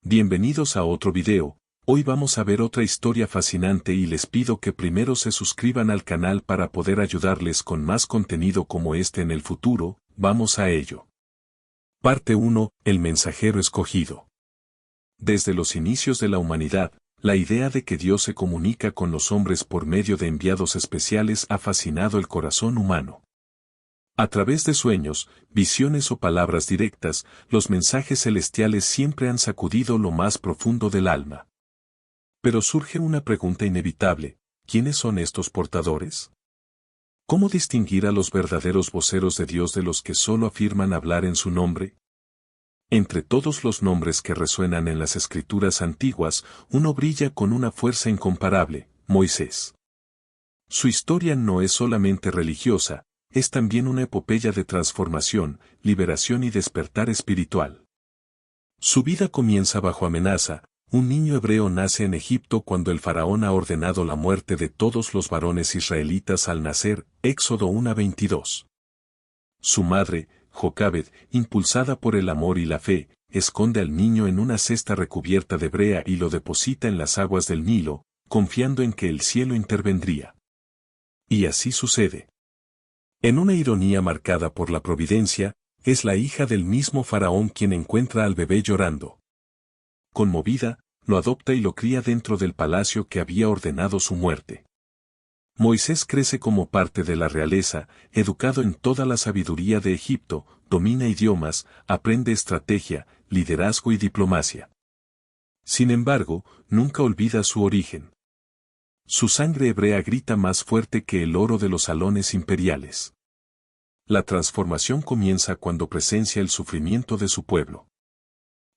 Bienvenidos a otro video. Hoy vamos a ver otra historia fascinante y les pido que primero se suscriban al canal para poder ayudarles con más contenido como este en el futuro. Vamos a ello. Parte 1. El mensajero escogido. Desde los inicios de la humanidad, la idea de que Dios se comunica con los hombres por medio de enviados especiales ha fascinado el corazón humano. A través de sueños, visiones o palabras directas, los mensajes celestiales siempre han sacudido lo más profundo del alma. Pero surge una pregunta inevitable: ¿quiénes son estos portadores? ¿Cómo distinguir a los verdaderos voceros de Dios de los que solo afirman hablar en su nombre? Entre todos los nombres que resuenan en las escrituras antiguas, uno brilla con una fuerza incomparable: Moisés. Su historia no es solamente religiosa, es también una epopeya de transformación, liberación y despertar espiritual. Su vida comienza bajo amenaza. Un niño hebreo nace en Egipto cuando el faraón ha ordenado la muerte de todos los varones israelitas al nacer, Éxodo 1:22. Su madre, Jocabed, impulsada por el amor y la fe, esconde al niño en una cesta recubierta de brea y lo deposita en las aguas del Nilo, confiando en que el cielo intervendría. Y así sucede. En una ironía marcada por la providencia, es la hija del mismo faraón quien encuentra al bebé llorando. Conmovida, lo adopta y lo cría dentro del palacio que había ordenado su muerte. Moisés crece como parte de la realeza, educado en toda la sabiduría de Egipto, domina idiomas, aprende estrategia, liderazgo y diplomacia. Sin embargo, nunca olvida su origen. Su sangre hebrea grita más fuerte que el oro de los salones imperiales. La transformación comienza cuando presencia el sufrimiento de su pueblo.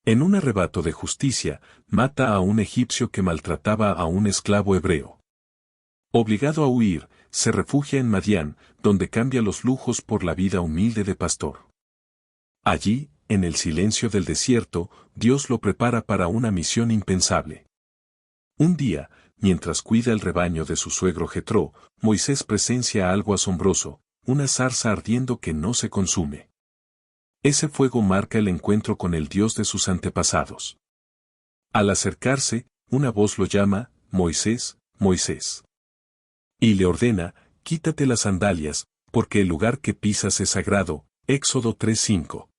En un arrebato de justicia, mata a un egipcio que maltrataba a un esclavo hebreo. Obligado a huir, se refugia en Madián, donde cambia los lujos por la vida humilde de pastor. Allí, en el silencio del desierto, Dios lo prepara para una misión impensable. Un día, mientras cuida el rebaño de su suegro Jetró, Moisés presencia algo asombroso: una zarza ardiendo que no se consume. Ese fuego marca el encuentro con el Dios de sus antepasados. Al acercarse, una voz lo llama: Moisés, Moisés. Y le ordena: quítate las sandalias, porque el lugar que pisas es sagrado. Éxodo 3:5.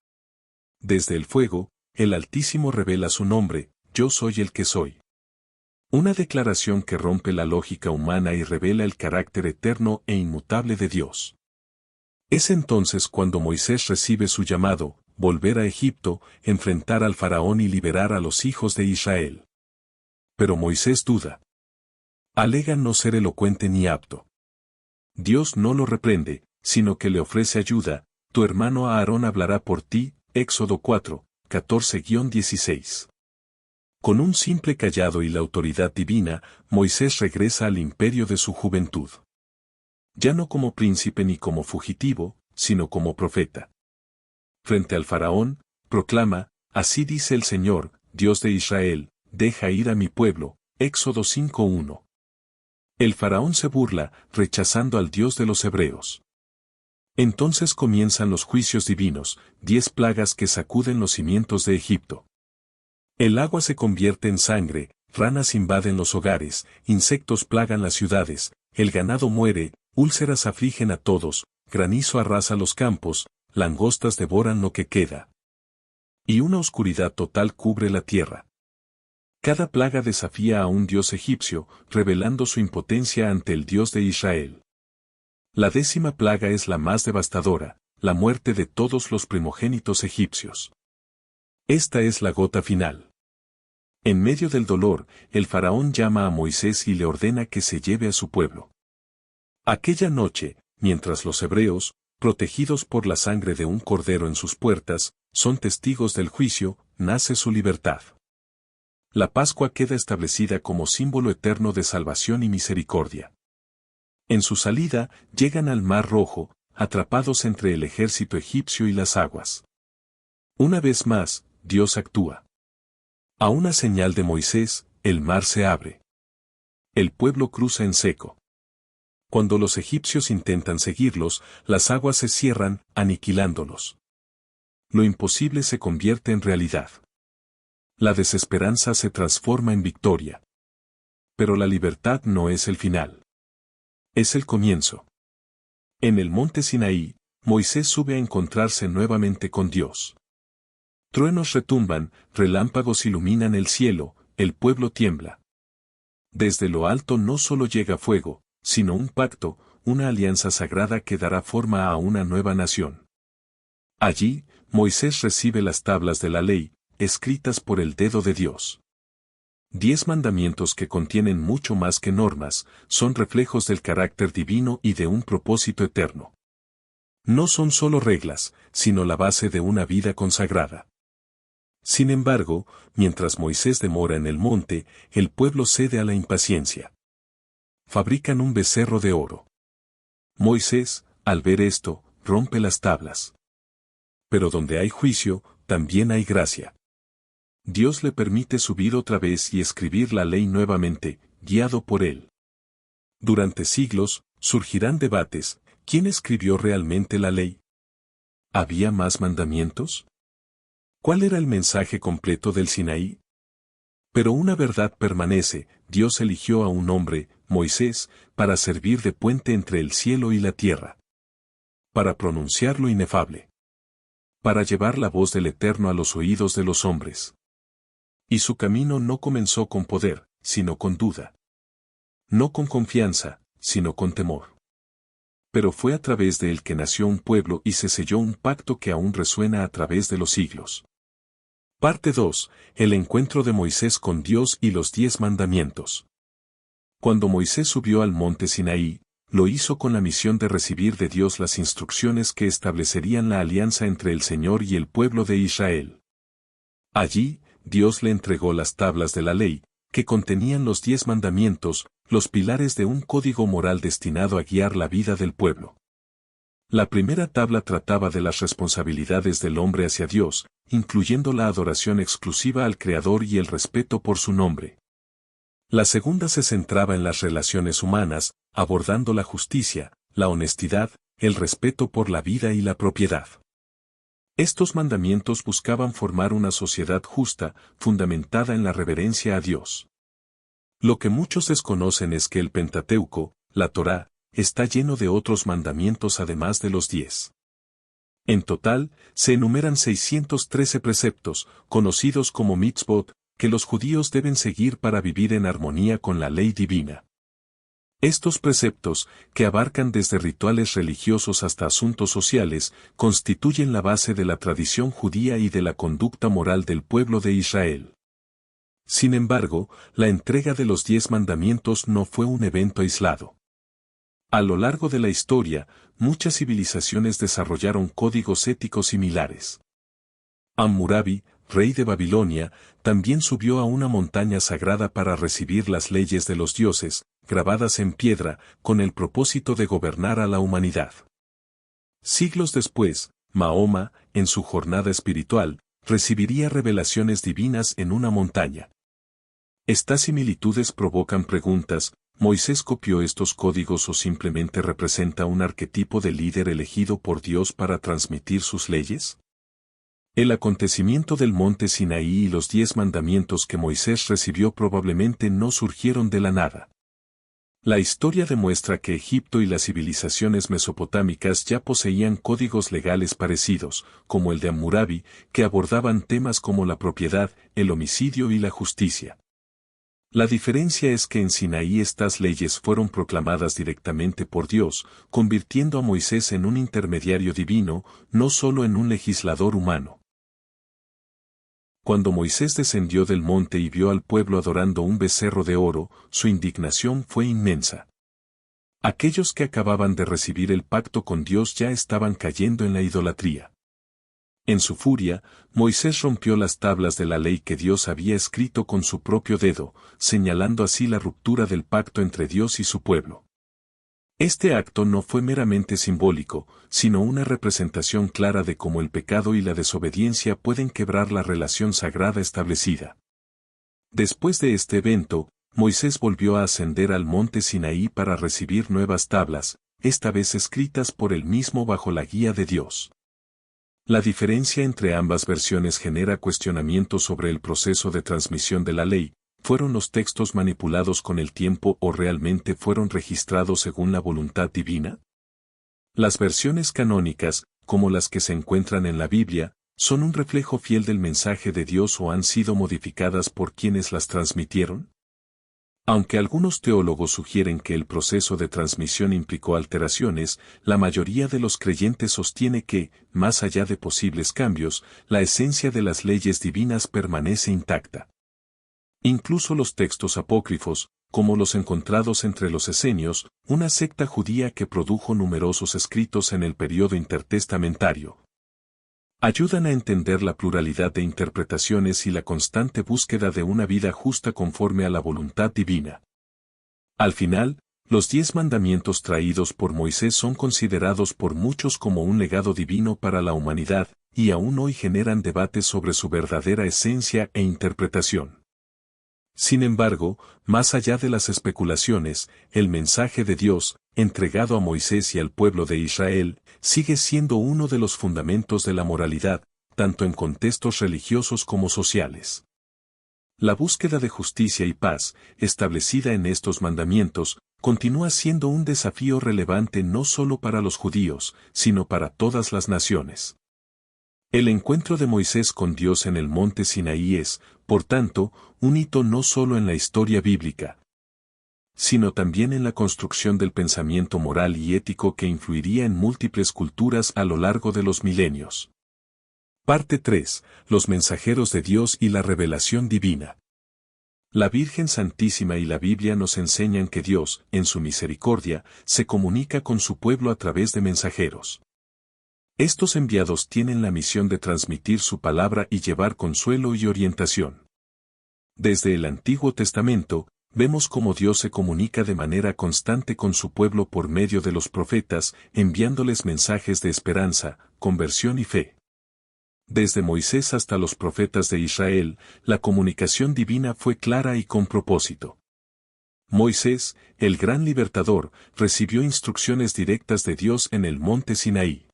Desde el fuego, el Altísimo revela su nombre: yo soy el que soy. Una declaración que rompe la lógica humana y revela el carácter eterno e inmutable de Dios. Es entonces cuando Moisés recibe su llamado: volver a Egipto, enfrentar al faraón y liberar a los hijos de Israel. Pero Moisés duda. Alega no ser elocuente ni apto. Dios no lo reprende, sino que le ofrece ayuda: tu hermano Aarón hablará por ti. Éxodo 4:14-16. Con un simple cayado y la autoridad divina, Moisés regresa al imperio de su juventud. Ya no como príncipe ni como fugitivo, sino como profeta. Frente al faraón, proclama: así dice el Señor, Dios de Israel, deja ir a mi pueblo. Éxodo 5:1. El faraón se burla, rechazando al Dios de los hebreos. Entonces comienzan los juicios divinos, 10 plagas que sacuden los cimientos de Egipto. El agua se convierte en sangre, ranas invaden los hogares, insectos plagan las ciudades, el ganado muere, úlceras afligen a todos, granizo arrasa los campos, langostas devoran lo que queda. Y una oscuridad total cubre la tierra. Cada plaga desafía a un dios egipcio, revelando su impotencia ante el Dios de Israel. La 10ª plaga es la más devastadora: la muerte de todos los primogénitos egipcios. Esta es la gota final. En medio del dolor, el faraón llama a Moisés y le ordena que se lleve a su pueblo. Aquella noche, mientras los hebreos, protegidos por la sangre de un cordero en sus puertas, son testigos del juicio, nace su libertad. La Pascua queda establecida como símbolo eterno de salvación y misericordia. En su salida, llegan al Mar Rojo, atrapados entre el ejército egipcio y las aguas. Una vez más, Dios actúa. A una señal de Moisés, el mar se abre. El pueblo cruza en seco. Cuando los egipcios intentan seguirlos, las aguas se cierran, aniquilándolos. Lo imposible se convierte en realidad. La desesperanza se transforma en victoria. Pero la libertad no es el final. Es el comienzo. En el monte Sinaí, Moisés sube a encontrarse nuevamente con Dios. Truenos retumban, relámpagos iluminan el cielo, el pueblo tiembla. Desde lo alto no solo llega fuego, sino un pacto, una alianza sagrada que dará forma a una nueva nación. Allí, Moisés recibe las tablas de la ley, escritas por el dedo de Dios. 10 mandamientos que contienen mucho más que normas, son reflejos del carácter divino y de un propósito eterno. No son solo reglas, sino la base de una vida consagrada. Sin embargo, mientras Moisés demora en el monte, el pueblo cede a la impaciencia. Fabrican un becerro de oro. Moisés, al ver esto, rompe las tablas. Pero donde hay juicio, también hay gracia. Dios le permite subir otra vez y escribir la ley nuevamente, guiado por él. Durante siglos, surgirán debates: ¿quién escribió realmente la ley? ¿Había más mandamientos? ¿Cuál era el mensaje completo del Sinaí? Pero una verdad permanece: Dios eligió a un hombre, Moisés, para servir de puente entre el cielo y la tierra. Para pronunciar lo inefable. Para llevar la voz del Eterno a los oídos de los hombres. Y su camino no comenzó con poder, sino con duda. No con confianza, sino con temor. Pero fue a través de él que nació un pueblo y se selló un pacto que aún resuena a través de los siglos. Parte 2. El encuentro de Moisés con Dios y los 10 mandamientos. Cuando Moisés subió al monte Sinaí, lo hizo con la misión de recibir de Dios las instrucciones que establecerían la alianza entre el Señor y el pueblo de Israel. Allí, Dios le entregó las tablas de la ley, que contenían los 10 mandamientos, los pilares de un código moral destinado a guiar la vida del pueblo. La primera tabla trataba de las responsabilidades del hombre hacia Dios, incluyendo la adoración exclusiva al Creador y el respeto por su nombre. La segunda se centraba en las relaciones humanas, abordando la justicia, la honestidad, el respeto por la vida y la propiedad. Estos mandamientos buscaban formar una sociedad justa, fundamentada en la reverencia a Dios. Lo que muchos desconocen es que el Pentateuco, la Torá, está lleno de otros mandamientos además de los 10. En total, se enumeran 613 preceptos, conocidos como mitzvot, que los judíos deben seguir para vivir en armonía con la ley divina. Estos preceptos, que abarcan desde rituales religiosos hasta asuntos sociales, constituyen la base de la tradición judía y de la conducta moral del pueblo de Israel. Sin embargo, la entrega de los 10 mandamientos no fue un evento aislado. A lo largo de la historia, muchas civilizaciones desarrollaron códigos éticos similares. Hammurabi, rey de Babilonia, también subió a una montaña sagrada para recibir las leyes de los dioses, grabadas en piedra, con el propósito de gobernar a la humanidad. Siglos después, Mahoma, en su jornada espiritual, recibiría revelaciones divinas en una montaña. Estas similitudes provocan preguntas: ¿Moisés copió estos códigos o simplemente representa un arquetipo de líder elegido por Dios para transmitir sus leyes? El acontecimiento del monte Sinaí y los 10 mandamientos que Moisés recibió probablemente no surgieron de la nada. La historia demuestra que Egipto y las civilizaciones mesopotámicas ya poseían códigos legales parecidos, como el de Hammurabi, que abordaban temas como la propiedad, el homicidio y la justicia. La diferencia es que en Sinaí estas leyes fueron proclamadas directamente por Dios, convirtiendo a Moisés en un intermediario divino, no solo en un legislador humano. Cuando Moisés descendió del monte y vio al pueblo adorando un becerro de oro, su indignación fue inmensa. Aquellos que acababan de recibir el pacto con Dios ya estaban cayendo en la idolatría. En su furia, Moisés rompió las tablas de la ley que Dios había escrito con su propio dedo, señalando así la ruptura del pacto entre Dios y su pueblo. Este acto no fue meramente simbólico, sino una representación clara de cómo el pecado y la desobediencia pueden quebrar la relación sagrada establecida. Después de este evento, Moisés volvió a ascender al monte Sinaí para recibir nuevas tablas, esta vez escritas por él mismo bajo la guía de Dios. La diferencia entre ambas versiones genera cuestionamientos sobre el proceso de transmisión de la ley. ¿Fueron los textos manipulados con el tiempo o realmente fueron registrados según la voluntad divina? Las versiones canónicas, como las que se encuentran en la Biblia, ¿son un reflejo fiel del mensaje de Dios o han sido modificadas por quienes las transmitieron? Aunque algunos teólogos sugieren que el proceso de transmisión implicó alteraciones, la mayoría de los creyentes sostiene que, más allá de posibles cambios, la esencia de las leyes divinas permanece intacta. Incluso los textos apócrifos, como los encontrados entre los esenios, una secta judía que produjo numerosos escritos en el período intertestamentario, ayudan a entender la pluralidad de interpretaciones y la constante búsqueda de una vida justa conforme a la voluntad divina. Al final, los 10 mandamientos traídos por Moisés son considerados por muchos como un legado divino para la humanidad, y aún hoy generan debates sobre su verdadera esencia e interpretación. Sin embargo, más allá de las especulaciones, el mensaje de Dios, entregado a Moisés y al pueblo de Israel, sigue siendo uno de los fundamentos de la moralidad, tanto en contextos religiosos como sociales. La búsqueda de justicia y paz, establecida en estos mandamientos, continúa siendo un desafío relevante no solo para los judíos, sino para todas las naciones. El encuentro de Moisés con Dios en el monte Sinaí es, por tanto, un hito no solo en la historia bíblica, sino también en la construcción del pensamiento moral y ético que influiría en múltiples culturas a lo largo de los milenios. Parte 3. Los mensajeros de Dios y la revelación divina. La Virgen Santísima y la Biblia nos enseñan que Dios, en su misericordia, se comunica con su pueblo a través de mensajeros. Estos enviados tienen la misión de transmitir su palabra y llevar consuelo y orientación. Desde el Antiguo Testamento, vemos cómo Dios se comunica de manera constante con su pueblo por medio de los profetas, enviándoles mensajes de esperanza, conversión y fe. Desde Moisés hasta los profetas de Israel, la comunicación divina fue clara y con propósito. Moisés, el gran libertador, recibió instrucciones directas de Dios en el monte Sinaí.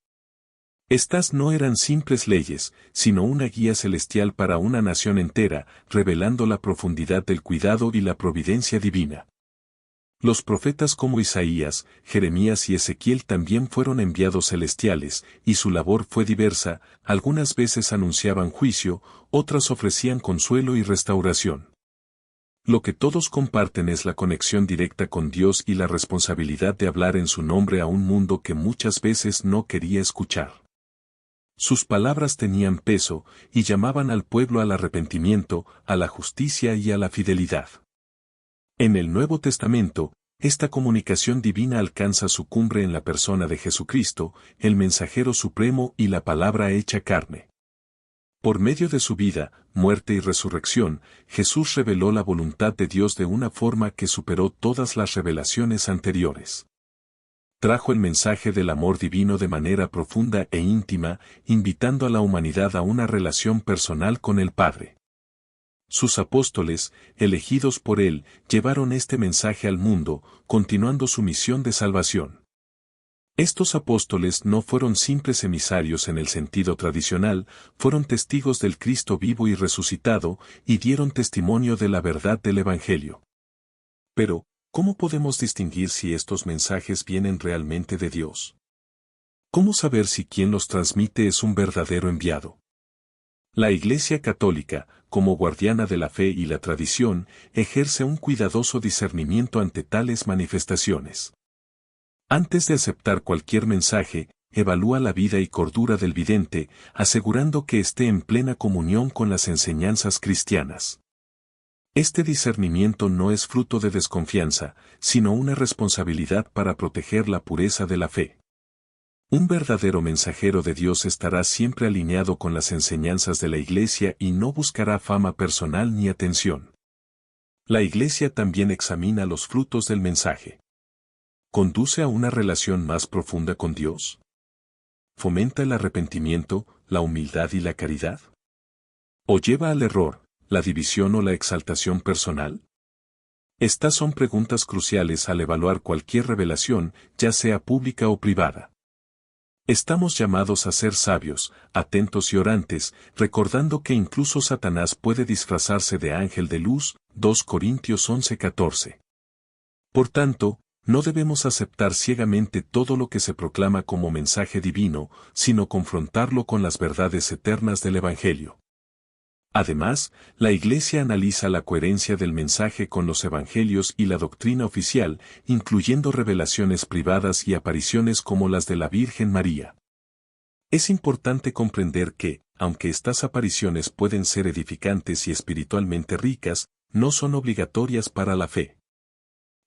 Estas no eran simples leyes, sino una guía celestial para una nación entera, revelando la profundidad del cuidado y la providencia divina. Los profetas como Isaías, Jeremías y Ezequiel también fueron enviados celestiales, y su labor fue diversa, algunas veces anunciaban juicio, otras ofrecían consuelo y restauración. Lo que todos comparten es la conexión directa con Dios y la responsabilidad de hablar en su nombre a un mundo que muchas veces no quería escuchar. Sus palabras tenían peso y llamaban al pueblo al arrepentimiento, a la justicia y a la fidelidad. En el Nuevo Testamento, esta comunicación divina alcanza su cumbre en la persona de Jesucristo, el mensajero supremo y la palabra hecha carne. Por medio de su vida, muerte y resurrección, Jesús reveló la voluntad de Dios de una forma que superó todas las revelaciones anteriores. Trajo el mensaje del amor divino de manera profunda e íntima, invitando a la humanidad a una relación personal con el Padre. Sus apóstoles, elegidos por Él, llevaron este mensaje al mundo, continuando su misión de salvación. Estos apóstoles no fueron simples emisarios en el sentido tradicional, fueron testigos del Cristo vivo y resucitado, y dieron testimonio de la verdad del Evangelio. Pero, ¿cómo podemos distinguir si estos mensajes vienen realmente de Dios? ¿Cómo saber si quien los transmite es un verdadero enviado? La Iglesia Católica, como guardiana de la fe y la tradición, ejerce un cuidadoso discernimiento ante tales manifestaciones. Antes de aceptar cualquier mensaje, evalúa la vida y cordura del vidente, asegurando que esté en plena comunión con las enseñanzas cristianas. Este discernimiento no es fruto de desconfianza, sino una responsabilidad para proteger la pureza de la fe. Un verdadero mensajero de Dios estará siempre alineado con las enseñanzas de la Iglesia y no buscará fama personal ni atención. La Iglesia también examina los frutos del mensaje. ¿Conduce a una relación más profunda con Dios? ¿Fomenta el arrepentimiento, la humildad y la caridad? ¿O lleva al error, la división o la exaltación personal? Estas son preguntas cruciales al evaluar cualquier revelación, ya sea pública o privada. Estamos llamados a ser sabios, atentos y orantes, recordando que incluso Satanás puede disfrazarse de ángel de luz, 2 Corintios 11:14. Por tanto, no debemos aceptar ciegamente todo lo que se proclama como mensaje divino, sino confrontarlo con las verdades eternas del Evangelio. Además, la Iglesia analiza la coherencia del mensaje con los evangelios y la doctrina oficial, incluyendo revelaciones privadas y apariciones como las de la Virgen María. Es importante comprender que, aunque estas apariciones pueden ser edificantes y espiritualmente ricas, no son obligatorias para la fe.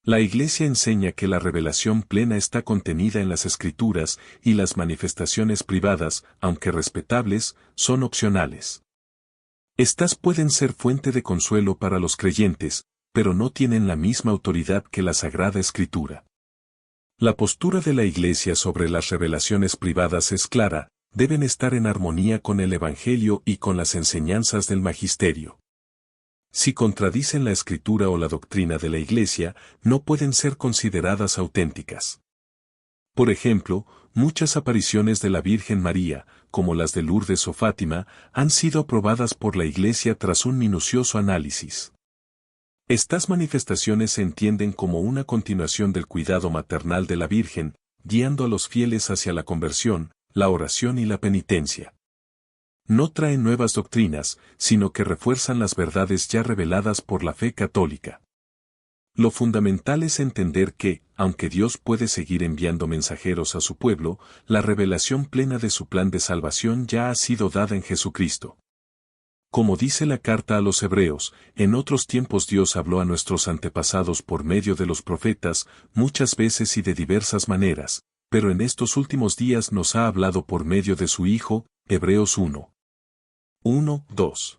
La Iglesia enseña que la revelación plena está contenida en las Escrituras y las manifestaciones privadas, aunque respetables, son opcionales. Estas pueden ser fuente de consuelo para los creyentes, pero no tienen la misma autoridad que la Sagrada Escritura. La postura de la Iglesia sobre las revelaciones privadas es clara, deben estar en armonía con el Evangelio y con las enseñanzas del Magisterio. Si contradicen la Escritura o la doctrina de la Iglesia, no pueden ser consideradas auténticas. Por ejemplo, muchas apariciones de la Virgen María, como las de Lourdes o Fátima, han sido aprobadas por la Iglesia tras un minucioso análisis. Estas manifestaciones se entienden como una continuación del cuidado maternal de la Virgen, guiando a los fieles hacia la conversión, la oración y la penitencia. No traen nuevas doctrinas, sino que refuerzan las verdades ya reveladas por la fe católica. Lo fundamental es entender que, aunque Dios puede seguir enviando mensajeros a su pueblo, la revelación plena de su plan de salvación ya ha sido dada en Jesucristo. Como dice la carta a los Hebreos, en otros tiempos Dios habló a nuestros antepasados por medio de los profetas, muchas veces y de diversas maneras, pero en estos últimos días nos ha hablado por medio de su Hijo, Hebreos 1:2.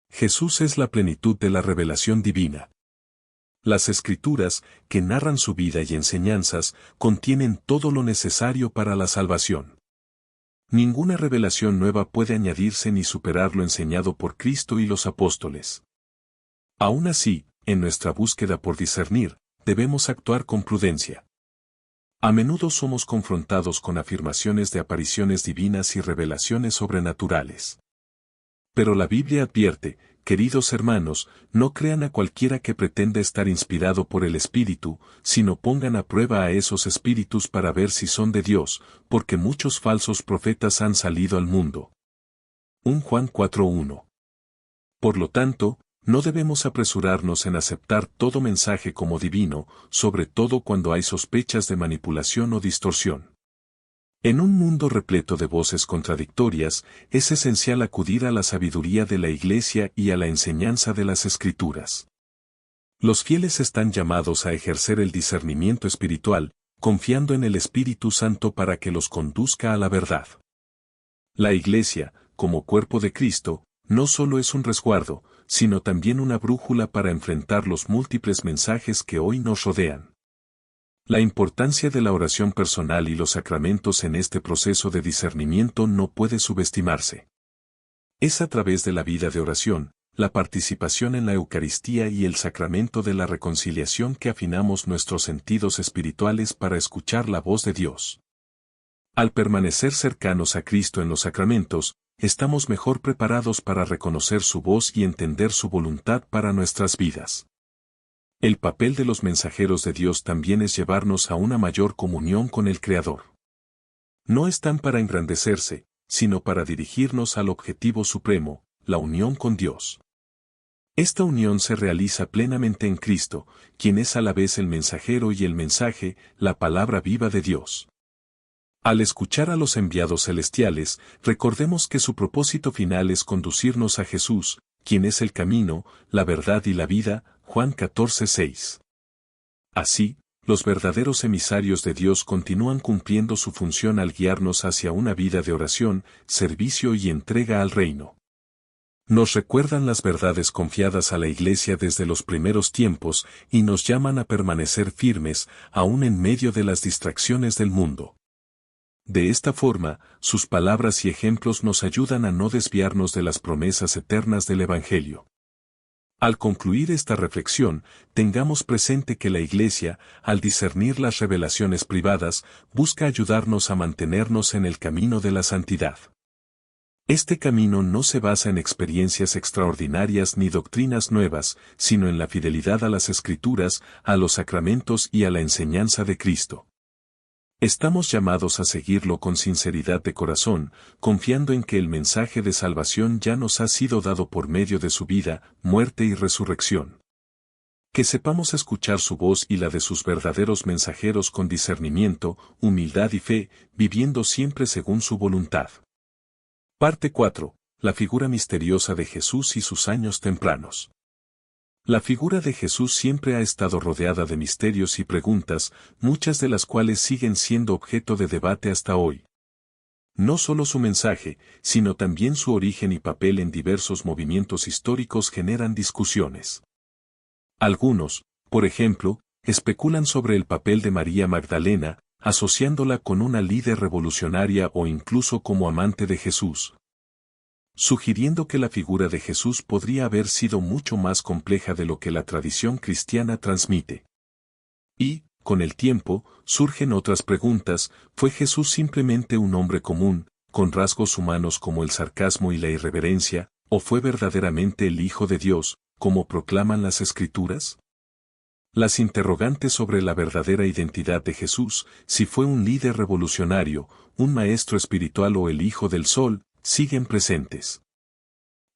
Jesús es la plenitud de la revelación divina. Las Escrituras, que narran su vida y enseñanzas, contienen todo lo necesario para la salvación. Ninguna revelación nueva puede añadirse ni superar lo enseñado por Cristo y los apóstoles. Aún así, en nuestra búsqueda por discernir, debemos actuar con prudencia. A menudo somos confrontados con afirmaciones de apariciones divinas y revelaciones sobrenaturales. Pero la Biblia advierte, queridos hermanos, no crean a cualquiera que pretenda estar inspirado por el Espíritu, sino pongan a prueba a esos espíritus para ver si son de Dios, porque muchos falsos profetas han salido al mundo. 1 Juan 4:1. Por lo tanto, no debemos apresurarnos en aceptar todo mensaje como divino, sobre todo cuando hay sospechas de manipulación o distorsión. En un mundo repleto de voces contradictorias, es esencial acudir a la sabiduría de la Iglesia y a la enseñanza de las Escrituras. Los fieles están llamados a ejercer el discernimiento espiritual, confiando en el Espíritu Santo para que los conduzca a la verdad. La Iglesia, como cuerpo de Cristo, no solo es un resguardo, sino también una brújula para enfrentar los múltiples mensajes que hoy nos rodean. La importancia de la oración personal y los sacramentos en este proceso de discernimiento no puede subestimarse. Es a través de la vida de oración, la participación en la Eucaristía y el sacramento de la reconciliación que afinamos nuestros sentidos espirituales para escuchar la voz de Dios. Al permanecer cercanos a Cristo en los sacramentos, estamos mejor preparados para reconocer su voz y entender su voluntad para nuestras vidas. El papel de los mensajeros de Dios también es llevarnos a una mayor comunión con el Creador. No están para engrandecerse, sino para dirigirnos al objetivo supremo, la unión con Dios. Esta unión se realiza plenamente en Cristo, quien es a la vez el mensajero y el mensaje, la palabra viva de Dios. Al escuchar a los enviados celestiales, recordemos que su propósito final es conducirnos a Jesús, quien es el camino, la verdad y la vida, Juan 14:6. Así, los verdaderos emisarios de Dios continúan cumpliendo su función al guiarnos hacia una vida de oración, servicio y entrega al reino. Nos recuerdan las verdades confiadas a la Iglesia desde los primeros tiempos y nos llaman a permanecer firmes, aún en medio de las distracciones del mundo. De esta forma, sus palabras y ejemplos nos ayudan a no desviarnos de las promesas eternas del Evangelio. Al concluir esta reflexión, tengamos presente que la Iglesia, al discernir las revelaciones privadas, busca ayudarnos a mantenernos en el camino de la santidad. Este camino no se basa en experiencias extraordinarias ni doctrinas nuevas, sino en la fidelidad a las Escrituras, a los sacramentos y a la enseñanza de Cristo. Estamos llamados a seguirlo con sinceridad de corazón, confiando en que el mensaje de salvación ya nos ha sido dado por medio de su vida, muerte y resurrección. Que sepamos escuchar su voz y la de sus verdaderos mensajeros con discernimiento, humildad y fe, viviendo siempre según su voluntad. Parte 4. La figura misteriosa de Jesús y sus años tempranos. La figura de Jesús siempre ha estado rodeada de misterios y preguntas, muchas de las cuales siguen siendo objeto de debate hasta hoy. No solo su mensaje, sino también su origen y papel en diversos movimientos históricos generan discusiones. Algunos, por ejemplo, especulan sobre el papel de María Magdalena, asociándola con una líder revolucionaria o incluso como amante de Jesús, sugiriendo que la figura de Jesús podría haber sido mucho más compleja de lo que la tradición cristiana transmite. Y, con el tiempo, surgen otras preguntas: ¿fue Jesús simplemente un hombre común, con rasgos humanos como el sarcasmo y la irreverencia, o fue verdaderamente el Hijo de Dios, como proclaman las Escrituras? Las interrogantes sobre la verdadera identidad de Jesús, si fue un líder revolucionario, un maestro espiritual o el Hijo del Sol, siguen presentes.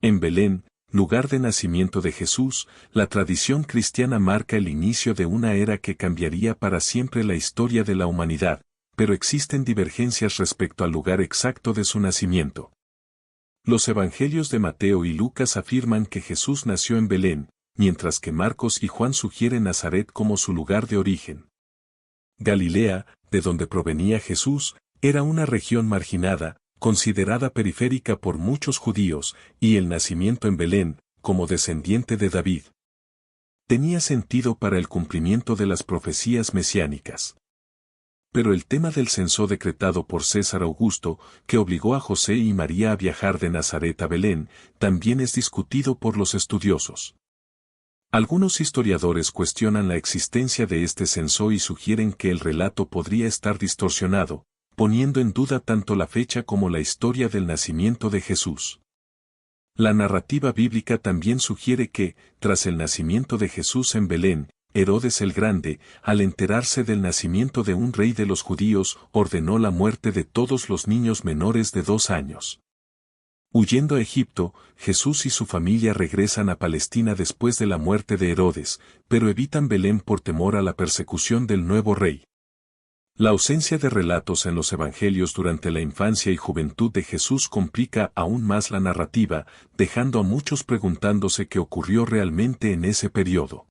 En Belén, lugar de nacimiento de Jesús, la tradición cristiana marca el inicio de una era que cambiaría para siempre la historia de la humanidad, pero existen divergencias respecto al lugar exacto de su nacimiento. Los evangelios de Mateo y Lucas afirman que Jesús nació en Belén, mientras que Marcos y Juan sugieren Nazaret como su lugar de origen. Galilea, de donde provenía Jesús, era una región marginada, considerada periférica por muchos judíos, y el nacimiento en Belén, como descendiente de David, tenía sentido para el cumplimiento de las profecías mesiánicas. Pero el tema del censo decretado por César Augusto, que obligó a José y María a viajar de Nazaret a Belén, también es discutido por los estudiosos. Algunos historiadores cuestionan la existencia de este censo y sugieren que el relato podría estar distorsionado, poniendo en duda tanto la fecha como la historia del nacimiento de Jesús. La narrativa bíblica también sugiere que, tras el nacimiento de Jesús en Belén, Herodes el Grande, al enterarse del nacimiento de un rey de los judíos, ordenó la muerte de todos los niños menores de 2 años. Huyendo a Egipto, Jesús y su familia regresan a Palestina después de la muerte de Herodes, pero evitan Belén por temor a la persecución del nuevo rey. La ausencia de relatos en los evangelios durante la infancia y juventud de Jesús complica aún más la narrativa, dejando a muchos preguntándose qué ocurrió realmente en ese periodo.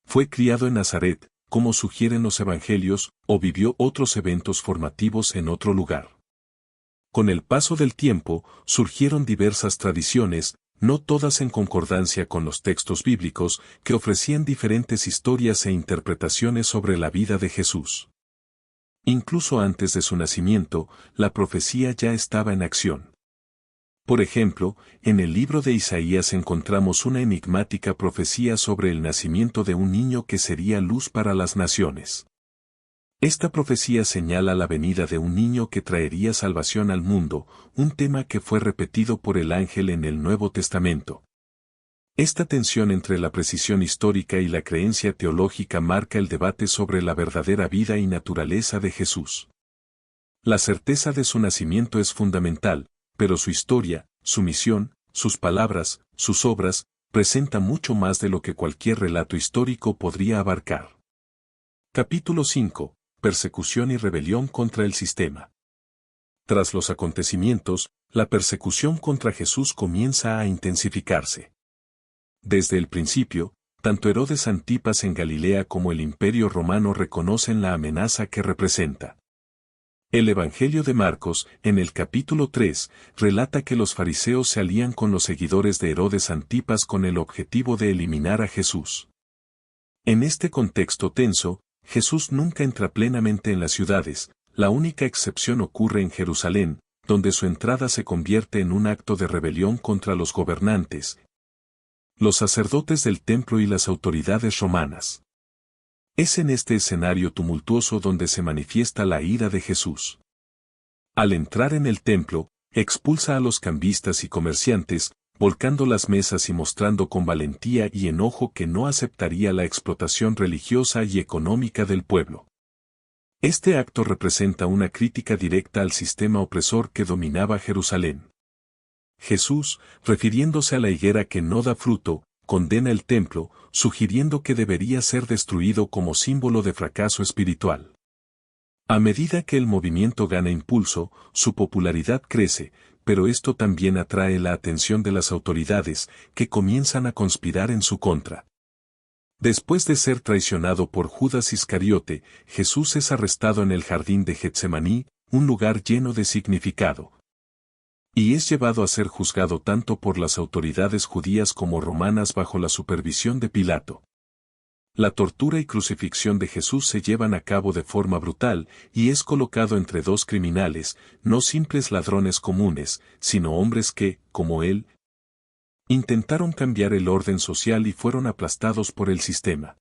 ¿Fue criado en Nazaret, como sugieren los evangelios, o vivió otros eventos formativos en otro lugar? Con el paso del tiempo, surgieron diversas tradiciones, no todas en concordancia con los textos bíblicos, que ofrecían diferentes historias e interpretaciones sobre la vida de Jesús. Incluso antes de su nacimiento, la profecía ya estaba en acción. Por ejemplo, en el libro de Isaías encontramos una enigmática profecía sobre el nacimiento de un niño que sería luz para las naciones. Esta profecía señala la venida de un niño que traería salvación al mundo, un tema que fue repetido por el ángel en el Nuevo Testamento. Esta tensión entre la precisión histórica y la creencia teológica marca el debate sobre la verdadera vida y naturaleza de Jesús. La certeza de su nacimiento es fundamental, pero su historia, su misión, sus palabras, sus obras, presenta mucho más de lo que cualquier relato histórico podría abarcar. Capítulo 5. Persecución y rebelión contra el sistema. Tras los acontecimientos, la persecución contra Jesús comienza a intensificarse. Desde el principio, tanto Herodes Antipas en Galilea como el Imperio Romano reconocen la amenaza que representa. El Evangelio de Marcos, en el capítulo 3, relata que los fariseos se alían con los seguidores de Herodes Antipas con el objetivo de eliminar a Jesús. En este contexto tenso, Jesús nunca entra plenamente en las ciudades, la única excepción ocurre en Jerusalén, donde su entrada se convierte en un acto de rebelión contra los gobernantes. los sacerdotes del templo y las autoridades romanas. Es en este escenario tumultuoso donde se manifiesta la ira de Jesús. Al entrar en el templo, expulsa a los cambistas y comerciantes, volcando las mesas y mostrando con valentía y enojo que no aceptaría la explotación religiosa y económica del pueblo. Este acto representa una crítica directa al sistema opresor que dominaba Jerusalén. Jesús, refiriéndose a la higuera que no da fruto, condena el templo, sugiriendo que debería ser destruido como símbolo de fracaso espiritual. A medida que el movimiento gana impulso, su popularidad crece, pero esto también atrae la atención de las autoridades, que comienzan a conspirar en su contra. Después de ser traicionado por Judas Iscariote, Jesús es arrestado en el jardín de Getsemaní, un lugar lleno de significado. Y es llevado a ser juzgado tanto por las autoridades judías como romanas bajo la supervisión de Pilato. La tortura y crucifixión de Jesús se llevan a cabo de forma brutal, y es colocado entre dos criminales, no simples ladrones comunes, sino hombres que, como él, intentaron cambiar el orden social y fueron aplastados por el sistema.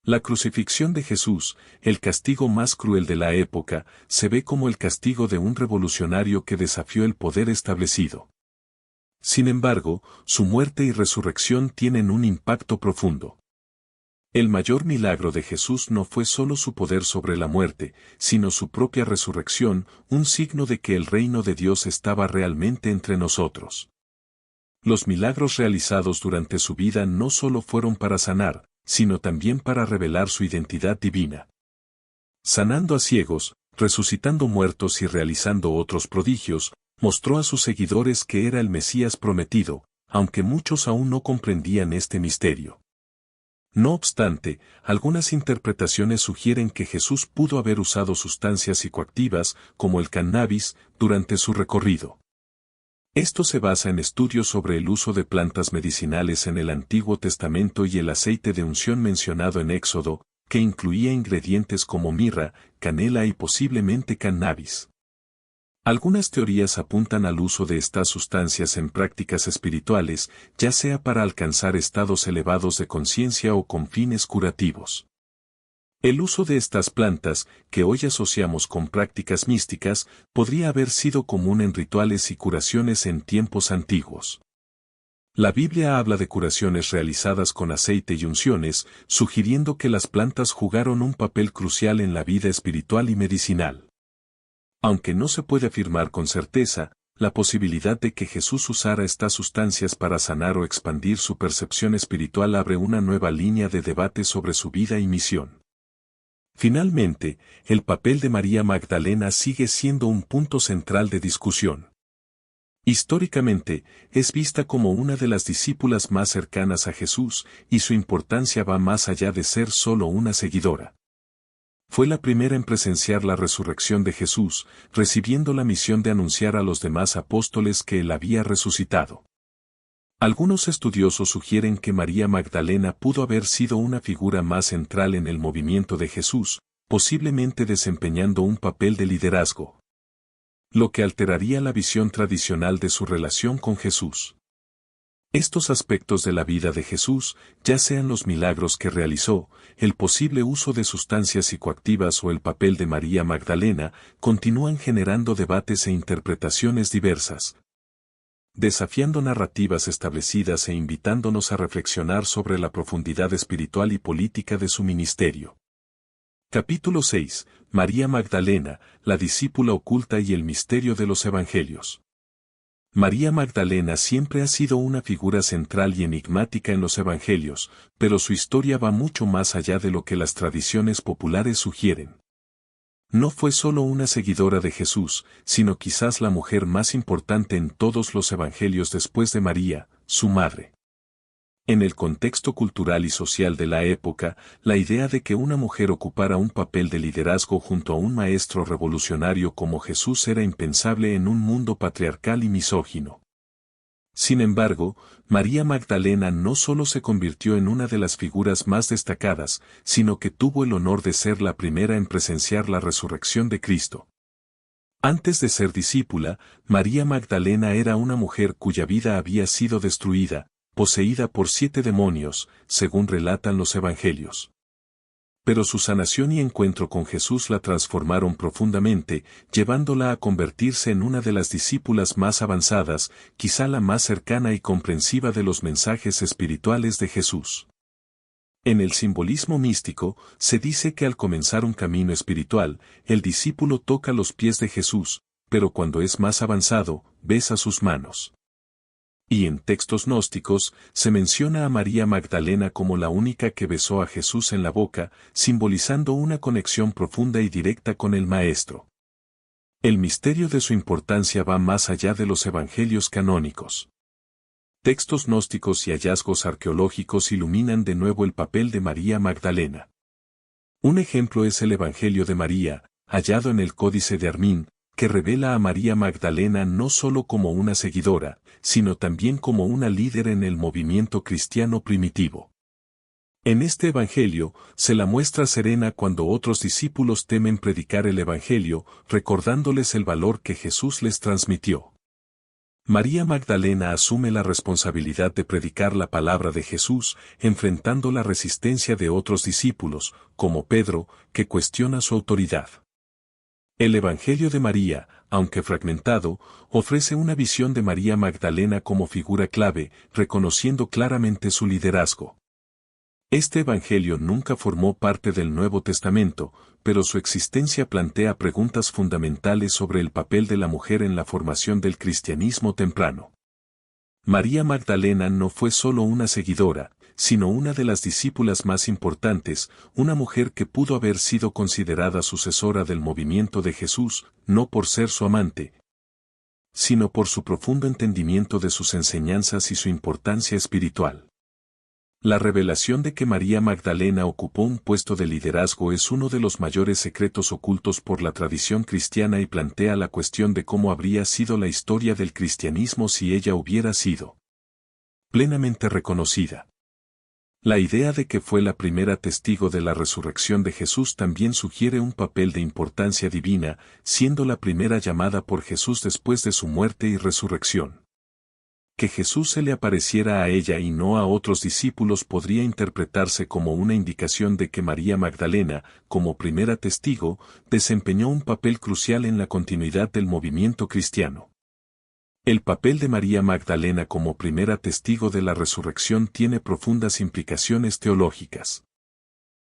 La crucifixión de Jesús, el castigo más cruel de la época, se ve como el castigo de un revolucionario que desafió el poder establecido. Sin embargo, su muerte y resurrección tienen un impacto profundo. El mayor milagro de Jesús no fue solo su poder sobre la muerte, sino su propia resurrección, un signo de que el reino de Dios estaba realmente entre nosotros. Los milagros realizados durante su vida no solo fueron para sanar, sino también para revelar su identidad divina. Sanando a ciegos, resucitando muertos y realizando otros prodigios, mostró a sus seguidores que era el Mesías prometido, aunque muchos aún no comprendían este misterio. No obstante, algunas interpretaciones sugieren que Jesús pudo haber usado sustancias psicoactivas, como el cannabis, durante su recorrido. Esto se basa en estudios sobre el uso de plantas medicinales en el Antiguo Testamento y el aceite de unción mencionado en Éxodo, que incluía ingredientes como mirra, canela y posiblemente cannabis. Algunas teorías apuntan al uso de estas sustancias en prácticas espirituales, ya sea para alcanzar estados elevados de conciencia o con fines curativos. El uso de estas plantas, que hoy asociamos con prácticas místicas, podría haber sido común en rituales y curaciones en tiempos antiguos. La Biblia habla de curaciones realizadas con aceite y unciones, sugiriendo que las plantas jugaron un papel crucial en la vida espiritual y medicinal. Aunque no se puede afirmar con certeza, la posibilidad de que Jesús usara estas sustancias para sanar o expandir su percepción espiritual abre una nueva línea de debate sobre su vida y misión. Finalmente, el papel de María Magdalena sigue siendo un punto central de discusión. Históricamente, es vista como una de las discípulas más cercanas a Jesús, y su importancia va más allá de ser solo una seguidora. Fue la primera en presenciar la resurrección de Jesús, recibiendo la misión de anunciar a los demás apóstoles que él había resucitado. Algunos estudiosos sugieren que María Magdalena pudo haber sido una figura más central en el movimiento de Jesús, posiblemente desempeñando un papel de liderazgo, lo que alteraría la visión tradicional de su relación con Jesús. Estos aspectos de la vida de Jesús, ya sean los milagros que realizó, el posible uso de sustancias psicoactivas o el papel de María Magdalena, continúan generando debates e interpretaciones diversas, desafiando narrativas establecidas e invitándonos a reflexionar sobre la profundidad espiritual y política de su ministerio. Capítulo 6. María Magdalena, la discípula oculta y el misterio de los Evangelios. María Magdalena siempre ha sido una figura central y enigmática en los Evangelios, pero su historia va mucho más allá de lo que las tradiciones populares sugieren. No fue solo una seguidora de Jesús, sino quizás la mujer más importante en todos los evangelios después de María, su madre. En el contexto cultural y social de la época, la idea de que una mujer ocupara un papel de liderazgo junto a un maestro revolucionario como Jesús era impensable en un mundo patriarcal y misógino. Sin embargo, María Magdalena no solo se convirtió en una de las figuras más destacadas, sino que tuvo el honor de ser la primera en presenciar la resurrección de Cristo. Antes de ser discípula, María Magdalena era una mujer cuya vida había sido destruida, poseída por 7 demonios, según relatan los evangelios. Pero su sanación y encuentro con Jesús la transformaron profundamente, llevándola a convertirse en una de las discípulas más avanzadas, quizá la más cercana y comprensiva de los mensajes espirituales de Jesús. En el simbolismo místico, se dice que al comenzar un camino espiritual, el discípulo toca los pies de Jesús, pero cuando es más avanzado, besa sus manos. Y en textos gnósticos, se menciona a María Magdalena como la única que besó a Jesús en la boca, simbolizando una conexión profunda y directa con el Maestro. El misterio de su importancia va más allá de los evangelios canónicos. Textos gnósticos y hallazgos arqueológicos iluminan de nuevo el papel de María Magdalena. Un ejemplo es el Evangelio de María, hallado en el Códice de Armín, que revela a María Magdalena no solo como una seguidora, sino también como una líder en el movimiento cristiano primitivo. En este Evangelio, se la muestra serena cuando otros discípulos temen predicar el Evangelio, recordándoles el valor que Jesús les transmitió. María Magdalena asume la responsabilidad de predicar la palabra de Jesús, enfrentando la resistencia de otros discípulos, como Pedro, que cuestiona su autoridad. El Evangelio de María, aunque fragmentado, ofrece una visión de María Magdalena como figura clave, reconociendo claramente su liderazgo. Este Evangelio nunca formó parte del Nuevo Testamento, pero su existencia plantea preguntas fundamentales sobre el papel de la mujer en la formación del cristianismo temprano. María Magdalena no fue solo una seguidora, sino una de las discípulas más importantes, una mujer que pudo haber sido considerada sucesora del movimiento de Jesús, no por ser su amante, sino por su profundo entendimiento de sus enseñanzas y su importancia espiritual. La revelación de que María Magdalena ocupó un puesto de liderazgo es uno de los mayores secretos ocultos por la tradición cristiana y plantea la cuestión de cómo habría sido la historia del cristianismo si ella hubiera sido plenamente reconocida. La idea de que fue la primera testigo de la resurrección de Jesús también sugiere un papel de importancia divina, siendo la primera llamada por Jesús después de su muerte y resurrección. Que Jesús se le apareciera a ella y no a otros discípulos podría interpretarse como una indicación de que María Magdalena, como primera testigo, desempeñó un papel crucial en la continuidad del movimiento cristiano. El papel de María Magdalena como primera testigo de la resurrección tiene profundas implicaciones teológicas.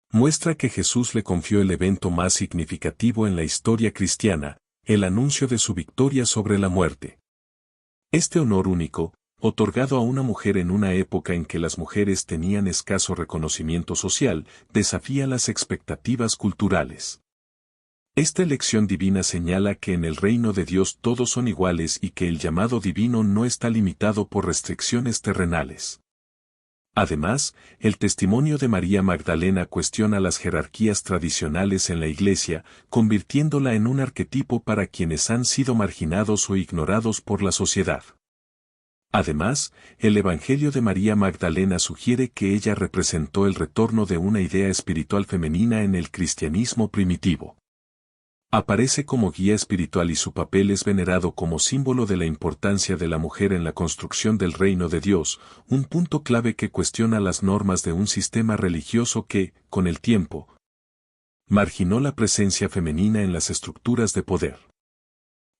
Muestra que Jesús le confió el evento más significativo en la historia cristiana, el anuncio de su victoria sobre la muerte. Este honor único, otorgado a una mujer en una época en que las mujeres tenían escaso reconocimiento social, desafía las expectativas culturales. Esta elección divina señala que en el reino de Dios todos son iguales y que el llamado divino no está limitado por restricciones terrenales. Además, el testimonio de María Magdalena cuestiona las jerarquías tradicionales en la Iglesia, convirtiéndola en un arquetipo para quienes han sido marginados o ignorados por la sociedad. Además, el Evangelio de María Magdalena sugiere que ella representó el retorno de una idea espiritual femenina en el cristianismo primitivo. Aparece como guía espiritual y su papel es venerado como símbolo de la importancia de la mujer en la construcción del reino de Dios, un punto clave que cuestiona las normas de un sistema religioso que, con el tiempo, marginó la presencia femenina en las estructuras de poder.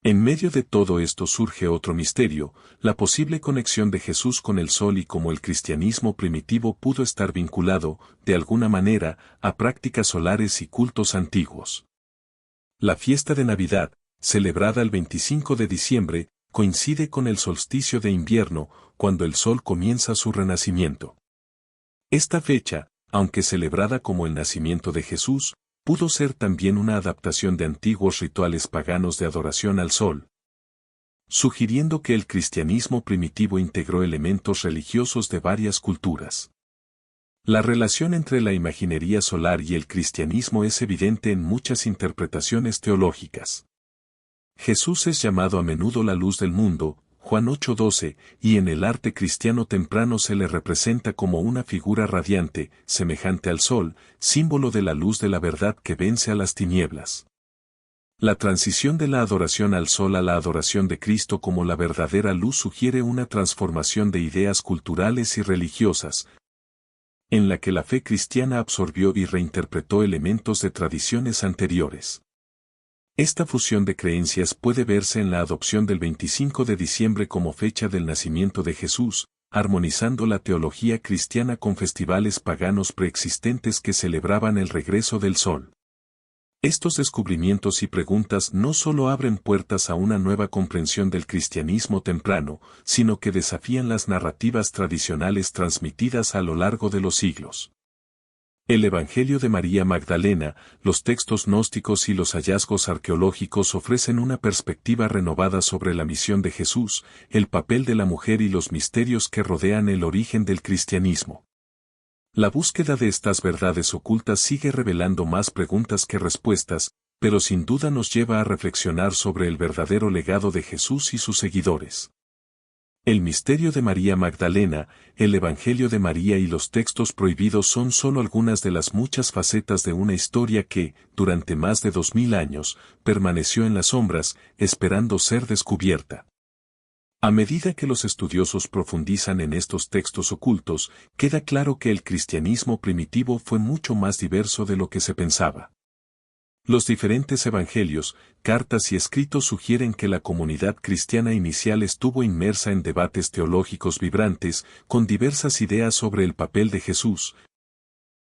En medio de todo esto surge otro misterio, la posible conexión de Jesús con el sol y cómo el cristianismo primitivo pudo estar vinculado, de alguna manera, a prácticas solares y cultos antiguos. La fiesta de Navidad, celebrada el 25 de diciembre, coincide con el solsticio de invierno, cuando el sol comienza su renacimiento. Esta fecha, aunque celebrada como el nacimiento de Jesús, pudo ser también una adaptación de antiguos rituales paganos de adoración al sol, sugiriendo que el cristianismo primitivo integró elementos religiosos de varias culturas. La relación entre la imaginería solar y el cristianismo es evidente en muchas interpretaciones teológicas. Jesús es llamado a menudo la luz del mundo, Juan 8:12, y en el arte cristiano temprano se le representa como una figura radiante, semejante al sol, símbolo de la luz de la verdad que vence a las tinieblas. La transición de la adoración al sol a la adoración de Cristo como la verdadera luz sugiere una transformación de ideas culturales y religiosas, en la que la fe cristiana absorbió y reinterpretó elementos de tradiciones anteriores. Esta fusión de creencias puede verse en la adopción del 25 de diciembre como fecha del nacimiento de Jesús, armonizando la teología cristiana con festivales paganos preexistentes que celebraban el regreso del sol. Estos descubrimientos y preguntas no solo abren puertas a una nueva comprensión del cristianismo temprano, sino que desafían las narrativas tradicionales transmitidas a lo largo de los siglos. El Evangelio de María Magdalena, los textos gnósticos y los hallazgos arqueológicos ofrecen una perspectiva renovada sobre la misión de Jesús, el papel de la mujer y los misterios que rodean el origen del cristianismo. La búsqueda de estas verdades ocultas sigue revelando más preguntas que respuestas, pero sin duda nos lleva a reflexionar sobre el verdadero legado de Jesús y sus seguidores. El misterio de María Magdalena, el Evangelio de María y los textos prohibidos son solo algunas de las muchas facetas de una historia que, durante más de 2000 años, permaneció en las sombras, esperando ser descubierta. A medida que los estudiosos profundizan en estos textos ocultos, queda claro que el cristianismo primitivo fue mucho más diverso de lo que se pensaba. Los diferentes evangelios, cartas y escritos sugieren que la comunidad cristiana inicial estuvo inmersa en debates teológicos vibrantes, con diversas ideas sobre el papel de Jesús,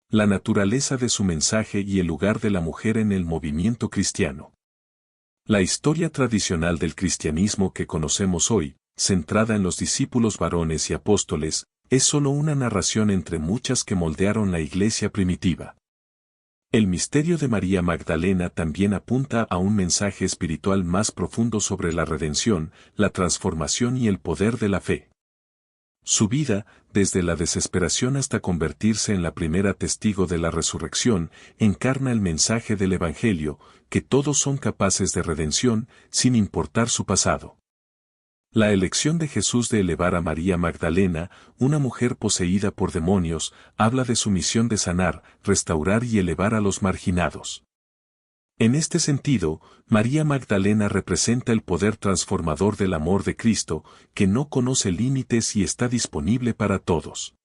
la naturaleza de su mensaje y el lugar de la mujer en el movimiento cristiano. La historia tradicional del cristianismo que conocemos hoy, centrada en los discípulos varones y apóstoles, es solo una narración entre muchas que moldearon la iglesia primitiva. El misterio de María Magdalena también apunta a un mensaje espiritual más profundo sobre la redención, la transformación y el poder de la fe. Su vida, desde la desesperación hasta convertirse en la primera testigo de la resurrección, encarna el mensaje del Evangelio, que todos son capaces de redención, sin importar su pasado. La elección de Jesús de elevar a María Magdalena, una mujer poseída por demonios, habla de su misión de sanar, restaurar y elevar a los marginados. En este sentido, María Magdalena representa el poder transformador del amor de Cristo, que no conoce límites y está disponible para todos.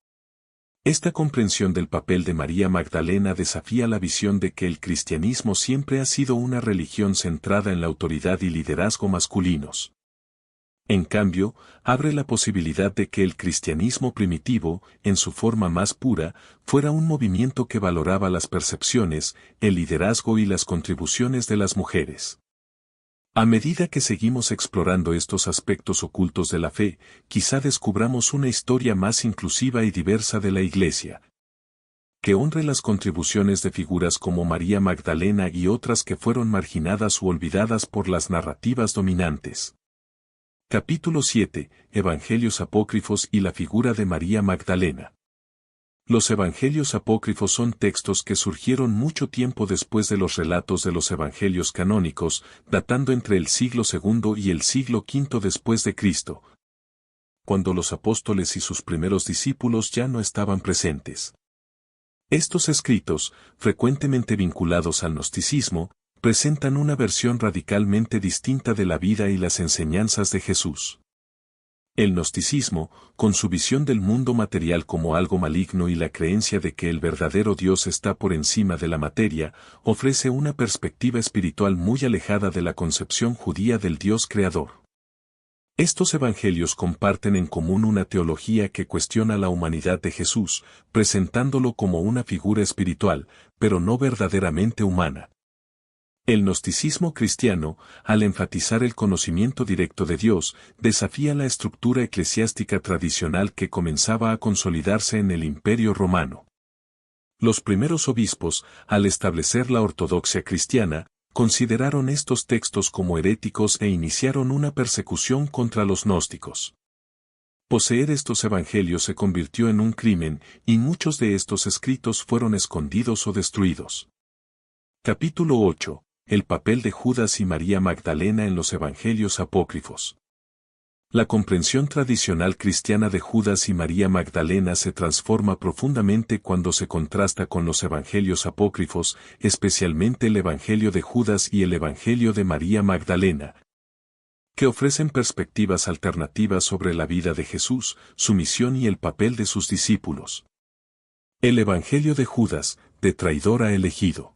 Esta comprensión del papel de María Magdalena desafía la visión de que el cristianismo siempre ha sido una religión centrada en la autoridad y liderazgo masculinos. En cambio, abre la posibilidad de que el cristianismo primitivo, en su forma más pura, fuera un movimiento que valoraba las percepciones, el liderazgo y las contribuciones de las mujeres. A medida que seguimos explorando estos aspectos ocultos de la fe, quizá descubramos una historia más inclusiva y diversa de la Iglesia, que honre las contribuciones de figuras como María Magdalena y otras que fueron marginadas u olvidadas por las narrativas dominantes. Capítulo 7. Evangelios apócrifos y la figura de María Magdalena. Los evangelios apócrifos son textos que surgieron mucho tiempo después de los relatos de los evangelios canónicos, datando entre el siglo II y el siglo V después de Cristo, cuando los apóstoles y sus primeros discípulos ya no estaban presentes. Estos escritos, frecuentemente vinculados al gnosticismo, presentan una versión radicalmente distinta de la vida y las enseñanzas de Jesús. El gnosticismo, con su visión del mundo material como algo maligno y la creencia de que el verdadero Dios está por encima de la materia, ofrece una perspectiva espiritual muy alejada de la concepción judía del Dios creador. Estos evangelios comparten en común una teología que cuestiona la humanidad de Jesús, presentándolo como una figura espiritual, pero no verdaderamente humana. El gnosticismo cristiano, al enfatizar el conocimiento directo de Dios, desafía la estructura eclesiástica tradicional que comenzaba a consolidarse en el Imperio Romano. Los primeros obispos, al establecer la ortodoxia cristiana, consideraron estos textos como heréticos e iniciaron una persecución contra los gnósticos. Poseer estos evangelios se convirtió en un crimen, y muchos de estos escritos fueron escondidos o destruidos. Capítulo 8. El papel de Judas y María Magdalena en los evangelios apócrifos. La comprensión tradicional cristiana de Judas y María Magdalena se transforma profundamente cuando se contrasta con los evangelios apócrifos, especialmente el Evangelio de Judas y el Evangelio de María Magdalena, que ofrecen perspectivas alternativas sobre la vida de Jesús, su misión y el papel de sus discípulos. El Evangelio de Judas, de traidor a elegido.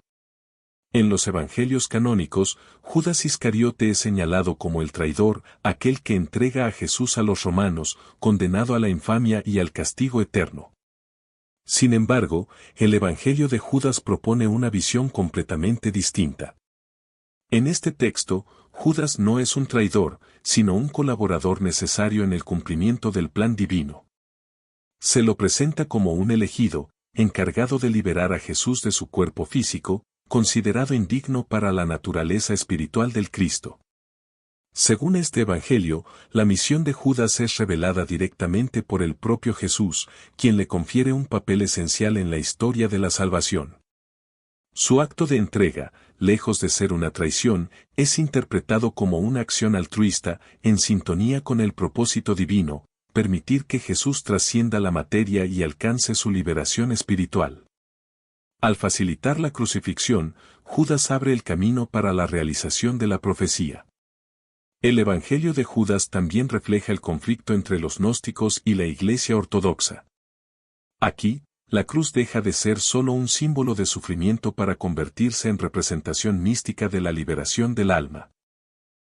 En los evangelios canónicos, Judas Iscariote es señalado como el traidor, aquel que entrega a Jesús a los romanos, condenado a la infamia y al castigo eterno. Sin embargo, el Evangelio de Judas propone una visión completamente distinta. En este texto, Judas no es un traidor, sino un colaborador necesario en el cumplimiento del plan divino. Se lo presenta como un elegido, encargado de liberar a Jesús de su cuerpo físico, considerado indigno para la naturaleza espiritual del Cristo. Según este Evangelio, la misión de Judas es revelada directamente por el propio Jesús, quien le confiere un papel esencial en la historia de la salvación. Su acto de entrega, lejos de ser una traición, es interpretado como una acción altruista, en sintonía con el propósito divino, permitir que Jesús trascienda la materia y alcance su liberación espiritual. Al facilitar la crucifixión, Judas abre el camino para la realización de la profecía. El Evangelio de Judas también refleja el conflicto entre los gnósticos y la Iglesia ortodoxa. Aquí, la cruz deja de ser solo un símbolo de sufrimiento para convertirse en representación mística de la liberación del alma.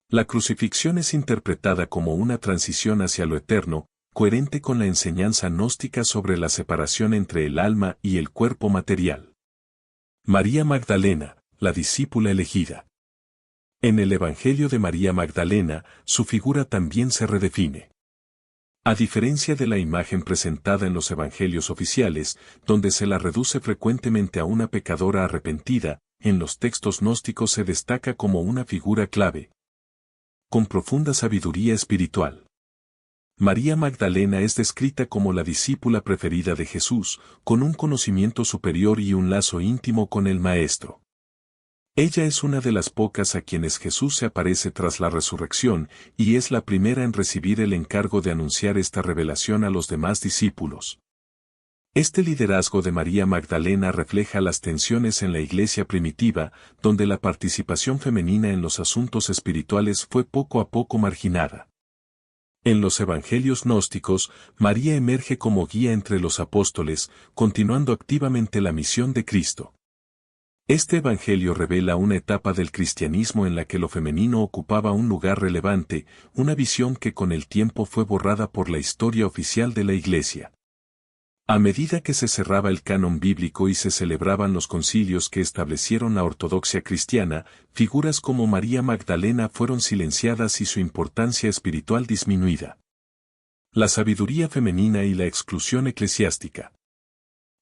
La crucifixión es interpretada como una transición hacia lo eterno, coherente con la enseñanza gnóstica sobre la separación entre el alma y el cuerpo material. María Magdalena, la discípula elegida. En el Evangelio de María Magdalena, su figura también se redefine. A diferencia de la imagen presentada en los evangelios oficiales, donde se la reduce frecuentemente a una pecadora arrepentida, en los textos gnósticos se destaca como una figura clave, con profunda sabiduría espiritual. María Magdalena es descrita como la discípula preferida de Jesús, con un conocimiento superior y un lazo íntimo con el Maestro. Ella es una de las pocas a quienes Jesús se aparece tras la resurrección, y es la primera en recibir el encargo de anunciar esta revelación a los demás discípulos. Este liderazgo de María Magdalena refleja las tensiones en la iglesia primitiva, donde la participación femenina en los asuntos espirituales fue poco a poco marginada. En los evangelios gnósticos, María emerge como guía entre los apóstoles, continuando activamente la misión de Cristo. Este evangelio revela una etapa del cristianismo en la que lo femenino ocupaba un lugar relevante, una visión que con el tiempo fue borrada por la historia oficial de la Iglesia. A medida que se cerraba el canon bíblico y se celebraban los concilios que establecieron la ortodoxia cristiana, figuras como María Magdalena fueron silenciadas y su importancia espiritual disminuida. La sabiduría femenina y la exclusión eclesiástica.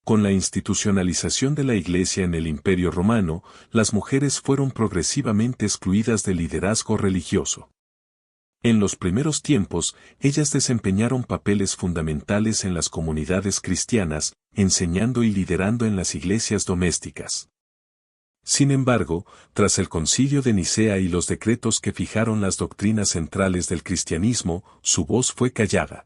Con la institucionalización de la Iglesia en el Imperio Romano, las mujeres fueron progresivamente excluidas del liderazgo religioso. En los primeros tiempos, ellas desempeñaron papeles fundamentales en las comunidades cristianas, enseñando y liderando en las iglesias domésticas. Sin embargo, tras el Concilio de Nicea y los decretos que fijaron las doctrinas centrales del cristianismo, su voz fue callada.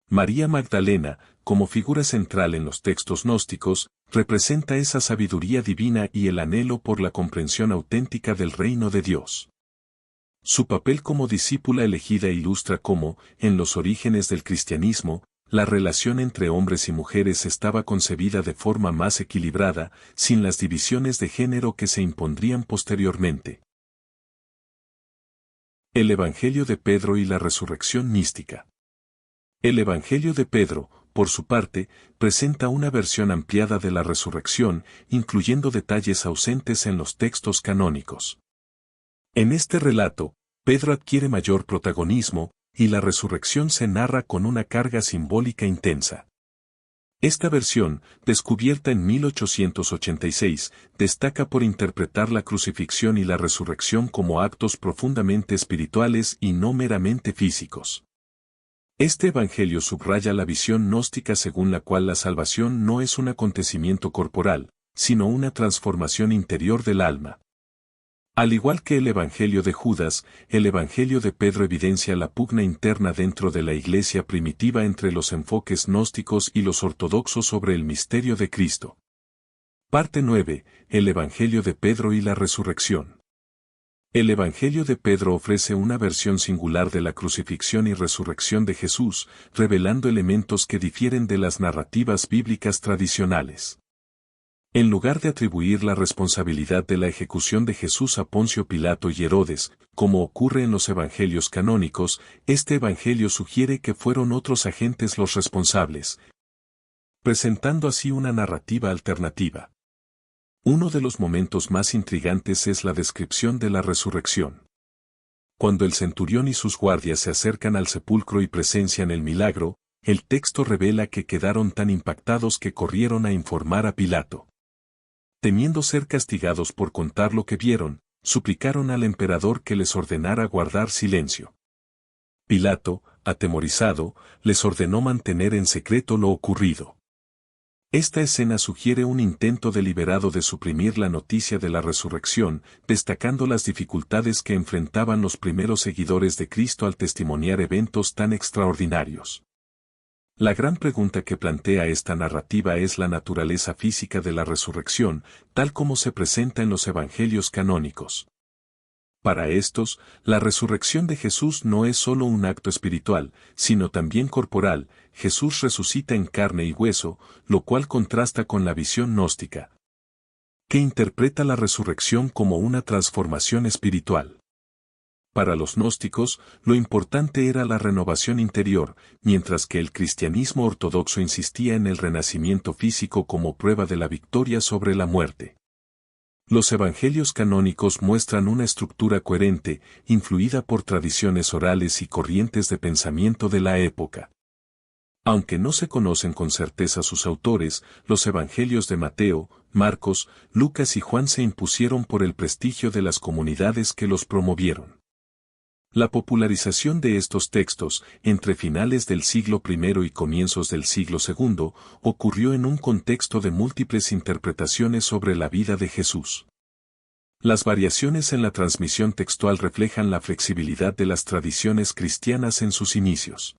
María Magdalena, como figura central en los textos gnósticos, representa esa sabiduría divina y el anhelo por la comprensión auténtica del reino de Dios. Su papel como discípula elegida ilustra cómo, en los orígenes del cristianismo, la relación entre hombres y mujeres estaba concebida de forma más equilibrada, sin las divisiones de género que se impondrían posteriormente. El Evangelio de Pedro y la resurrección mística. El Evangelio de Pedro, por su parte, presenta una versión ampliada de la resurrección, incluyendo detalles ausentes en los textos canónicos. En este relato, Pedro adquiere mayor protagonismo, y la resurrección se narra con una carga simbólica intensa. Esta versión, descubierta en 1886, destaca por interpretar la crucifixión y la resurrección como actos profundamente espirituales y no meramente físicos. Este evangelio subraya la visión gnóstica según la cual la salvación no es un acontecimiento corporal, sino una transformación interior del alma. Al igual que el Evangelio de Judas, el Evangelio de Pedro evidencia la pugna interna dentro de la iglesia primitiva entre los enfoques gnósticos y los ortodoxos sobre el misterio de Cristo. Parte 9. El Evangelio de Pedro y la resurrección. El Evangelio de Pedro ofrece una versión singular de la crucifixión y resurrección de Jesús, revelando elementos que difieren de las narrativas bíblicas tradicionales. En lugar de atribuir la responsabilidad de la ejecución de Jesús a Poncio Pilato y Herodes, como ocurre en los evangelios canónicos, este evangelio sugiere que fueron otros agentes los responsables, presentando así una narrativa alternativa. Uno de los momentos más intrigantes es la descripción de la resurrección. Cuando el centurión y sus guardias se acercan al sepulcro y presencian el milagro, el texto revela que quedaron tan impactados que corrieron a informar a Pilato. Temiendo ser castigados por contar lo que vieron, suplicaron al emperador que les ordenara guardar silencio. Pilato, atemorizado, les ordenó mantener en secreto lo ocurrido. Esta escena sugiere un intento deliberado de suprimir la noticia de la resurrección, destacando las dificultades que enfrentaban los primeros seguidores de Cristo al testimoniar eventos tan extraordinarios. La gran pregunta que plantea esta narrativa es la naturaleza física de la resurrección, tal como se presenta en los evangelios canónicos. Para estos, la resurrección de Jesús no es solo un acto espiritual, sino también corporal. Jesús resucita en carne y hueso, lo cual contrasta con la visión gnóstica, que interpreta la resurrección como una transformación espiritual. Para los gnósticos, lo importante era la renovación interior, mientras que el cristianismo ortodoxo insistía en el renacimiento físico como prueba de la victoria sobre la muerte. Los evangelios canónicos muestran una estructura coherente, influida por tradiciones orales y corrientes de pensamiento de la época. Aunque no se conocen con certeza sus autores, los evangelios de Mateo, Marcos, Lucas y Juan se impusieron por el prestigio de las comunidades que los promovieron. La popularización de estos textos, entre finales del siglo I y comienzos del siglo II, ocurrió en un contexto de múltiples interpretaciones sobre la vida de Jesús. Las variaciones en la transmisión textual reflejan la flexibilidad de las tradiciones cristianas en sus inicios.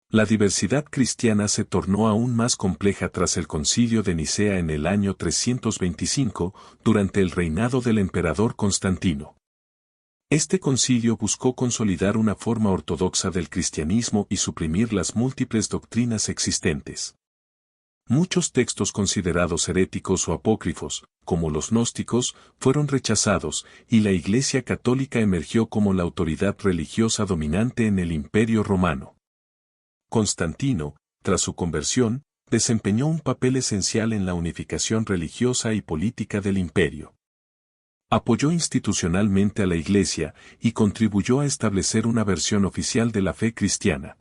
La diversidad cristiana se tornó aún más compleja tras el Concilio de Nicea en el año 325, durante el reinado del emperador Constantino. Este concilio buscó consolidar una forma ortodoxa del cristianismo y suprimir las múltiples doctrinas existentes. Muchos textos considerados heréticos o apócrifos, como los gnósticos, fueron rechazados, y la Iglesia católica emergió como la autoridad religiosa dominante en el Imperio Romano. Constantino, tras su conversión, desempeñó un papel esencial en la unificación religiosa y política del imperio. Apoyó institucionalmente a la Iglesia y contribuyó a establecer una versión oficial de la fe cristiana.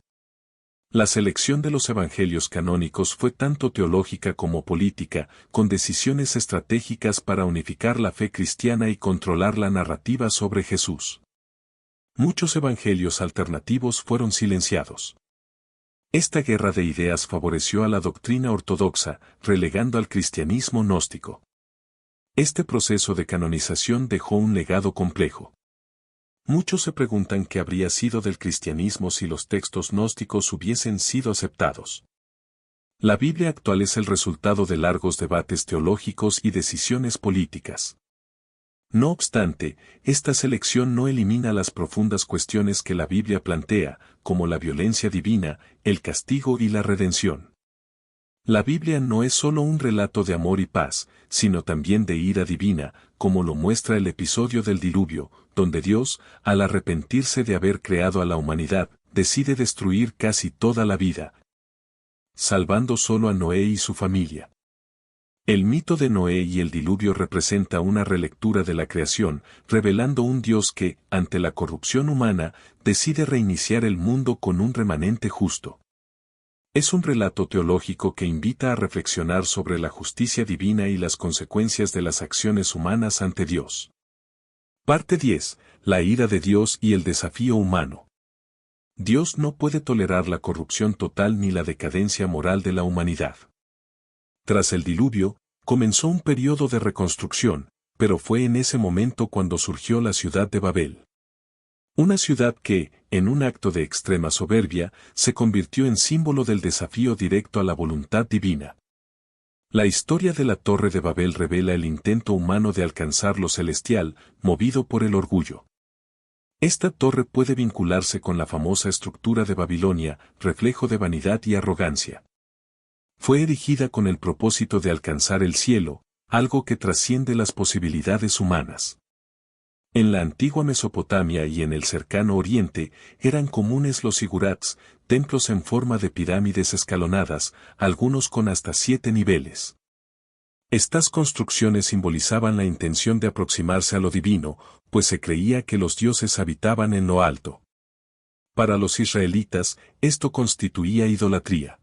La selección de los evangelios canónicos fue tanto teológica como política, con decisiones estratégicas para unificar la fe cristiana y controlar la narrativa sobre Jesús. Muchos evangelios alternativos fueron silenciados. Esta guerra de ideas favoreció a la doctrina ortodoxa, relegando al cristianismo gnóstico. Este proceso de canonización dejó un legado complejo. Muchos se preguntan qué habría sido del cristianismo si los textos gnósticos hubiesen sido aceptados. La Biblia actual es el resultado de largos debates teológicos y decisiones políticas. No obstante, esta selección no elimina las profundas cuestiones que la Biblia plantea, como la violencia divina, el castigo y la redención. La Biblia no es solo un relato de amor y paz, sino también de ira divina, como lo muestra el episodio del diluvio, donde Dios, al arrepentirse de haber creado a la humanidad, decide destruir casi toda la vida, salvando solo a Noé y su familia. El mito de Noé y el diluvio representa una relectura de la creación, revelando un Dios que, ante la corrupción humana, decide reiniciar el mundo con un remanente justo. Es un relato teológico que invita a reflexionar sobre la justicia divina y las consecuencias de las acciones humanas ante Dios. Parte 10. La ira de Dios y el desafío humano. Dios no puede tolerar la corrupción total ni la decadencia moral de la humanidad. Tras el diluvio, comenzó un periodo de reconstrucción, pero fue en ese momento cuando surgió la ciudad de Babel. Una ciudad que, en un acto de extrema soberbia, se convirtió en símbolo del desafío directo a la voluntad divina. La historia de la Torre de Babel revela el intento humano de alcanzar lo celestial, movido por el orgullo. Esta torre puede vincularse con la famosa estructura de Babilonia, reflejo de vanidad y arrogancia. Fue erigida con el propósito de alcanzar el cielo, algo que trasciende las posibilidades humanas. En la antigua Mesopotamia y en el cercano Oriente eran comunes los zigurats, templos en forma de pirámides escalonadas, algunos con hasta 7 niveles. Estas construcciones simbolizaban la intención de aproximarse a lo divino, pues se creía que los dioses habitaban en lo alto. Para los israelitas, esto constituía idolatría.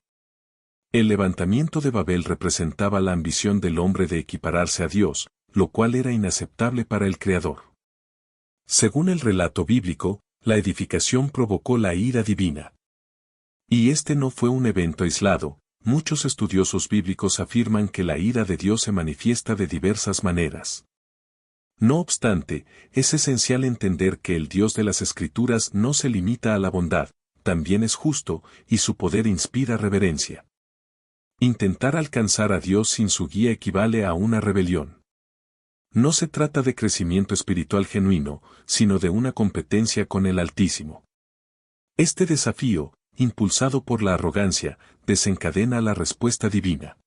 El levantamiento de Babel representaba la ambición del hombre de equipararse a Dios, lo cual era inaceptable para el Creador. Según el relato bíblico, la edificación provocó la ira divina. Y este no fue un evento aislado. Muchos estudiosos bíblicos afirman que la ira de Dios se manifiesta de diversas maneras. No obstante, es esencial entender que el Dios de las Escrituras no se limita a la bondad, también es justo, y su poder inspira reverencia. Intentar alcanzar a Dios sin su guía equivale a una rebelión. No se trata de crecimiento espiritual genuino, sino de una competencia con el Altísimo. Este desafío, impulsado por la arrogancia, desencadena la respuesta divina.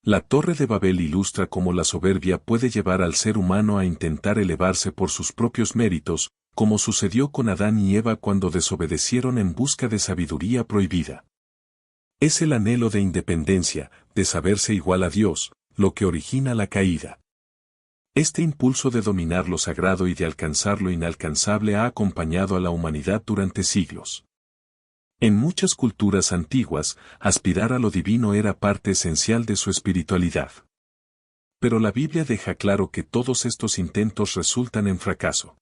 La Torre de Babel ilustra cómo la soberbia puede llevar al ser humano a intentar elevarse por sus propios méritos, como sucedió con Adán y Eva cuando desobedecieron en busca de sabiduría prohibida. Es el anhelo de independencia, de saberse igual a Dios, lo que origina la caída. Este impulso de dominar lo sagrado y de alcanzar lo inalcanzable ha acompañado a la humanidad durante siglos. En muchas culturas antiguas, aspirar a lo divino era parte esencial de su espiritualidad. Pero la Biblia deja claro que todos estos intentos resultan en fracaso.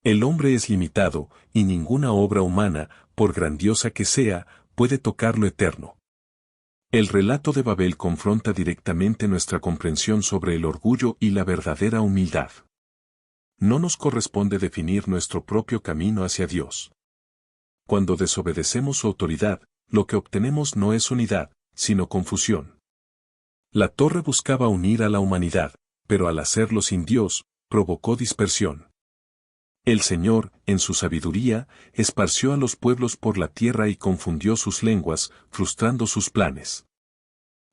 El hombre es limitado, y ninguna obra humana, por grandiosa que sea, puede tocar lo eterno. El relato de Babel confronta directamente nuestra comprensión sobre el orgullo y la verdadera humildad. No nos corresponde definir nuestro propio camino hacia Dios. Cuando desobedecemos su autoridad, lo que obtenemos no es unidad, sino confusión. La torre buscaba unir a la humanidad, pero al hacerlo sin Dios, provocó dispersión. El Señor, en su sabiduría, esparció a los pueblos por la tierra y confundió sus lenguas, frustrando sus planes.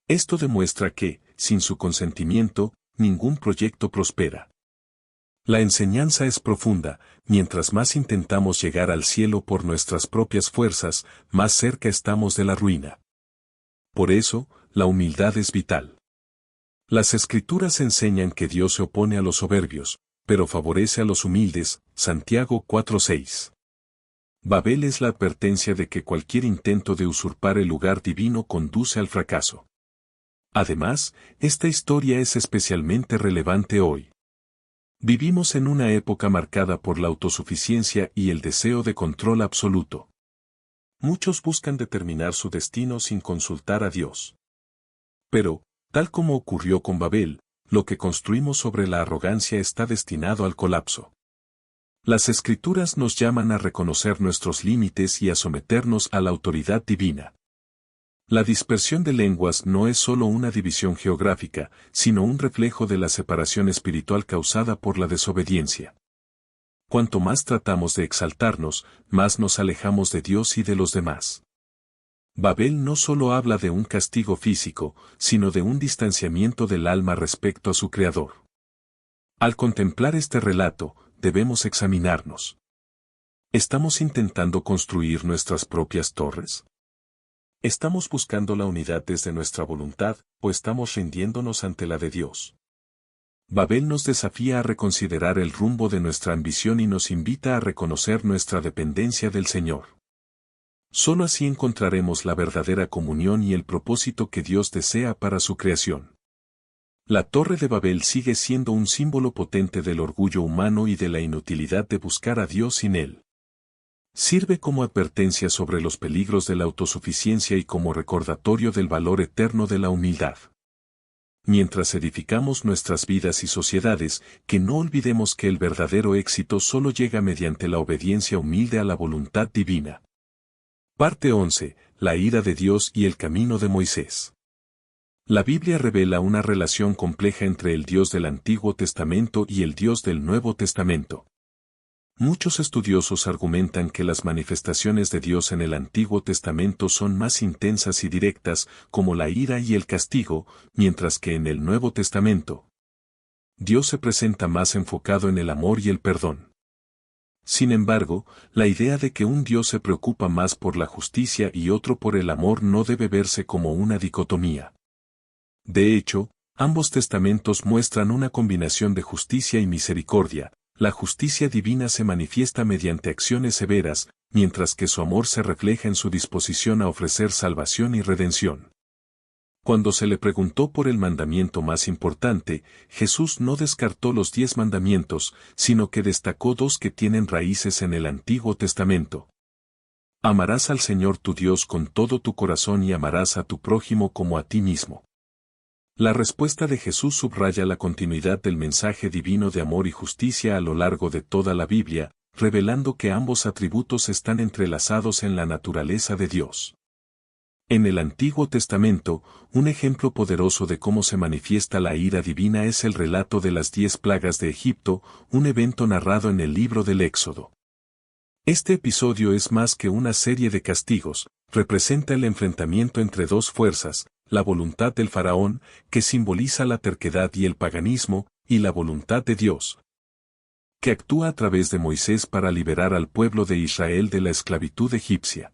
Esto demuestra que, sin su consentimiento, ningún proyecto prospera. La enseñanza es profunda, mientras más intentamos llegar al cielo por nuestras propias fuerzas, más cerca estamos de la ruina. Por eso, la humildad es vital. Las Escrituras enseñan que Dios se opone a los soberbios, pero favorece a los humildes, Santiago 4:6. Babel es la advertencia de que cualquier intento de usurpar el lugar divino conduce al fracaso. Además, esta historia es especialmente relevante hoy. Vivimos en una época marcada por la autosuficiencia y el deseo de control absoluto. Muchos buscan determinar su destino sin consultar a Dios. Pero, tal como ocurrió con Babel, lo que construimos sobre la arrogancia está destinado al colapso. Las Escrituras nos llaman a reconocer nuestros límites y a someternos a la autoridad divina. La dispersión de lenguas no es solo una división geográfica, sino un reflejo de la separación espiritual causada por la desobediencia. Cuanto más tratamos de exaltarnos, más nos alejamos de Dios y de los demás. Babel no solo habla de un castigo físico, sino de un distanciamiento del alma respecto a su Creador. Al contemplar este relato, debemos examinarnos. ¿Estamos intentando construir nuestras propias torres? ¿Estamos buscando la unidad desde nuestra voluntad, o estamos rindiéndonos ante la de Dios? Babel nos desafía a reconsiderar el rumbo de nuestra ambición y nos invita a reconocer nuestra dependencia del Señor. Solo así encontraremos la verdadera comunión y el propósito que Dios desea para su creación. La Torre de Babel sigue siendo un símbolo potente del orgullo humano y de la inutilidad de buscar a Dios sin él. Sirve como advertencia sobre los peligros de la autosuficiencia y como recordatorio del valor eterno de la humildad. mientras edificamos nuestras vidas y sociedades, que no olvidemos que el verdadero éxito solo llega mediante la obediencia humilde a la voluntad divina. Parte 11. La ira de Dios y el camino de Moisés. La Biblia revela una relación compleja entre el Dios del Antiguo Testamento y el Dios del Nuevo Testamento. Muchos estudiosos argumentan que las manifestaciones de Dios en el Antiguo Testamento son más intensas y directas, como la ira y el castigo, mientras que en el Nuevo Testamento, Dios se presenta más enfocado en el amor y el perdón. Sin embargo, la idea de que un Dios se preocupa más por la justicia y otro por el amor no debe verse como una dicotomía. De hecho, ambos testamentos muestran una combinación de justicia y misericordia. La justicia divina se manifiesta mediante acciones severas, mientras que su amor se refleja en su disposición a ofrecer salvación y redención. Cuando se le preguntó por el mandamiento más importante, Jesús no descartó los 10 mandamientos, sino que destacó 2 que tienen raíces en el Antiguo Testamento. Amarás al Señor tu Dios con todo tu corazón y amarás a tu prójimo como a ti mismo. La respuesta de Jesús subraya la continuidad del mensaje divino de amor y justicia a lo largo de toda la Biblia, revelando que ambos atributos están entrelazados en la naturaleza de Dios. En el Antiguo Testamento, un ejemplo poderoso de cómo se manifiesta la ira divina es el relato de las 10 plagas de Egipto, un evento narrado en el libro del Éxodo. Este episodio es más que una serie de castigos, representa el enfrentamiento entre 2 fuerzas, la voluntad del faraón, que simboliza la terquedad y el paganismo, y la voluntad de Dios, que actúa a través de Moisés para liberar al pueblo de Israel de la esclavitud egipcia.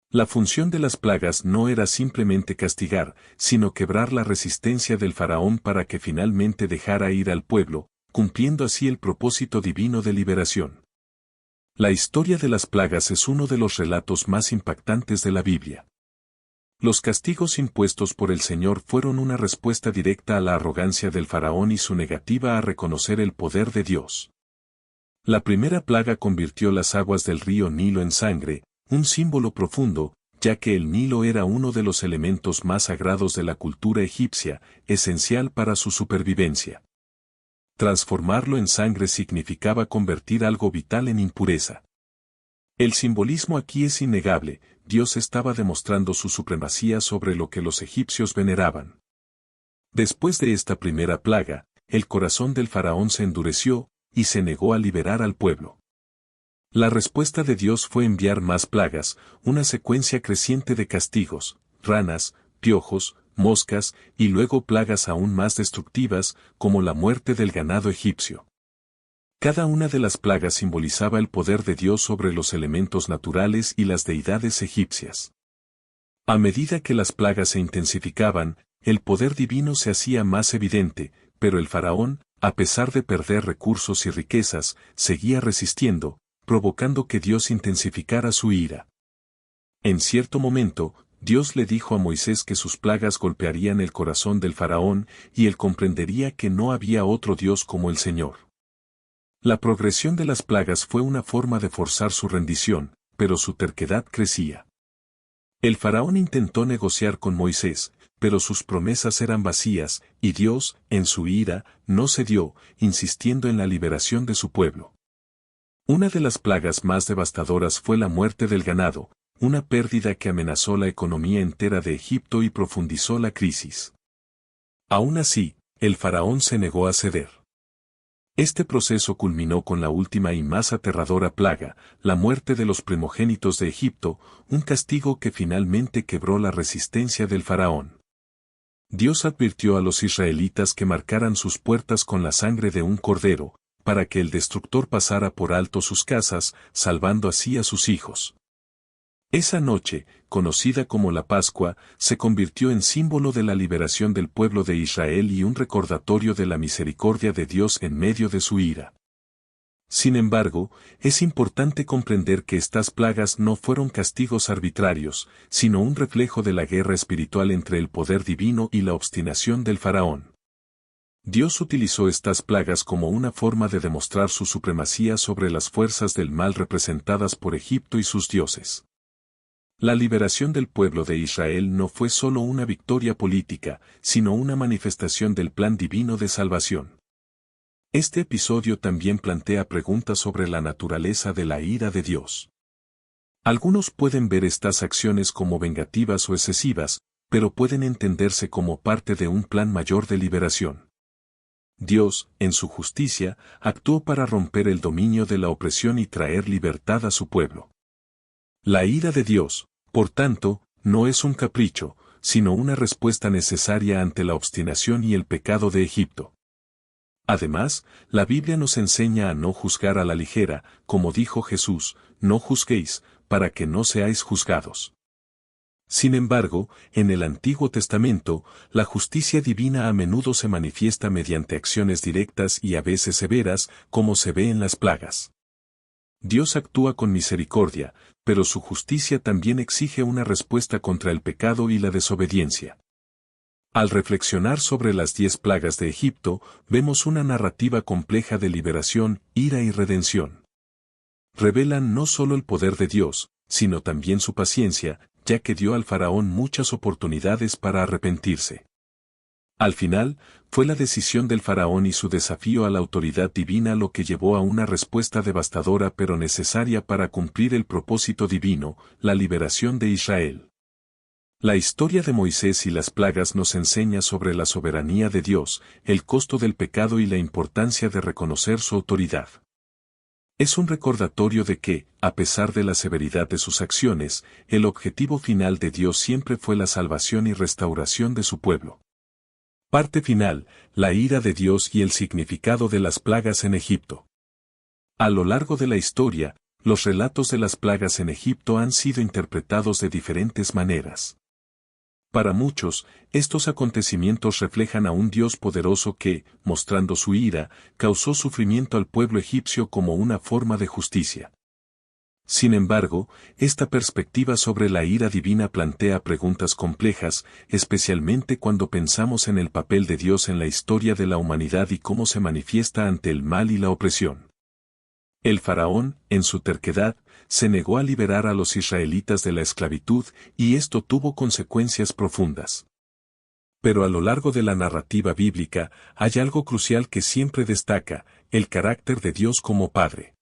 La función de las plagas no era simplemente castigar, sino quebrar la resistencia del faraón para que finalmente dejara ir al pueblo, cumpliendo así el propósito divino de liberación. La historia de las plagas es uno de los relatos más impactantes de la Biblia. Los castigos impuestos por el Señor fueron una respuesta directa a la arrogancia del faraón y su negativa a reconocer el poder de Dios. La primera plaga convirtió las aguas del río Nilo en sangre, un símbolo profundo, ya que el Nilo era uno de los elementos más sagrados de la cultura egipcia, esencial para su supervivencia. Transformarlo en sangre significaba convertir algo vital en impureza. El simbolismo aquí es innegable, Dios estaba demostrando su supremacía sobre lo que los egipcios veneraban. Después de esta primera plaga, el corazón del faraón se endureció, y se negó a liberar al pueblo. La respuesta de Dios fue enviar más plagas, una secuencia creciente de castigos, ranas, piojos, moscas, y luego plagas aún más destructivas, como la muerte del ganado egipcio. Cada una de las plagas simbolizaba el poder de Dios sobre los elementos naturales y las deidades egipcias. A medida que las plagas se intensificaban, el poder divino se hacía más evidente, pero el faraón, a pesar de perder recursos y riquezas, seguía resistiendo, provocando que Dios intensificara su ira. En cierto momento, Dios le dijo a Moisés que sus plagas golpearían el corazón del faraón y él comprendería que no había otro Dios como el Señor. La progresión de las plagas fue una forma de forzar su rendición, pero su terquedad crecía. El faraón intentó negociar con Moisés, pero sus promesas eran vacías, y Dios, en su ira, no cedió, insistiendo en la liberación de su pueblo. Una de las plagas más devastadoras fue la muerte del ganado, una pérdida que amenazó la economía entera de Egipto y profundizó la crisis. Aún así, el faraón se negó a ceder. Este proceso culminó con la última y más aterradora plaga, la muerte de los primogénitos de Egipto, un castigo que finalmente quebró la resistencia del faraón. Dios advirtió a los israelitas que marcaran sus puertas con la sangre de un cordero, para que el destructor pasara por alto sus casas, salvando así a sus hijos. Esa noche, conocida como la Pascua, se convirtió en símbolo de la liberación del pueblo de Israel y un recordatorio de la misericordia de Dios en medio de su ira. Sin embargo, es importante comprender que estas plagas no fueron castigos arbitrarios, sino un reflejo de la guerra espiritual entre el poder divino y la obstinación del faraón. Dios utilizó estas plagas como una forma de demostrar su supremacía sobre las fuerzas del mal representadas por Egipto y sus dioses. La liberación del pueblo de Israel no fue solo una victoria política, sino una manifestación del plan divino de salvación. Este episodio también plantea preguntas sobre la naturaleza de la ira de Dios. Algunos pueden ver estas acciones como vengativas o excesivas, pero pueden entenderse como parte de un plan mayor de liberación. Dios, en su justicia, actuó para romper el dominio de la opresión y traer libertad a su pueblo. La ira de Dios, por tanto, no es un capricho, sino una respuesta necesaria ante la obstinación y el pecado de Egipto. Además, la Biblia nos enseña a no juzgar a la ligera, como dijo Jesús, no juzguéis, para que no seáis juzgados. Sin embargo, en el Antiguo Testamento, la justicia divina a menudo se manifiesta mediante acciones directas y a veces severas, como se ve en las plagas. Dios actúa con misericordia, pero su justicia también exige una respuesta contra el pecado y la desobediencia. Al reflexionar sobre las 10 plagas de Egipto, vemos una narrativa compleja de liberación, ira y redención. Revelan no solo el poder de Dios, sino también su paciencia, ya que dio al faraón muchas oportunidades para arrepentirse. Al final, fue la decisión del faraón y su desafío a la autoridad divina lo que llevó a una respuesta devastadora pero necesaria para cumplir el propósito divino, la liberación de Israel. La historia de Moisés y las plagas nos enseña sobre la soberanía de Dios, el costo del pecado y la importancia de reconocer su autoridad. Es un recordatorio de que, a pesar de la severidad de sus acciones, el objetivo final de Dios siempre fue la salvación y restauración de su pueblo. Parte final, la ira de Dios y el significado de las plagas en Egipto. A lo largo de la historia, los relatos de las plagas en Egipto han sido interpretados de diferentes maneras. Para muchos, estos acontecimientos reflejan a un Dios poderoso que, mostrando su ira, causó sufrimiento al pueblo egipcio como una forma de justicia. Sin embargo, esta perspectiva sobre la ira divina plantea preguntas complejas, especialmente cuando pensamos en el papel de Dios en la historia de la humanidad y cómo se manifiesta ante el mal y la opresión. El faraón, en su terquedad, se negó a liberar a los israelitas de la esclavitud, y esto tuvo consecuencias profundas. Pero a lo largo de la narrativa bíblica, hay algo crucial que siempre destaca, el carácter de Dios como Padre.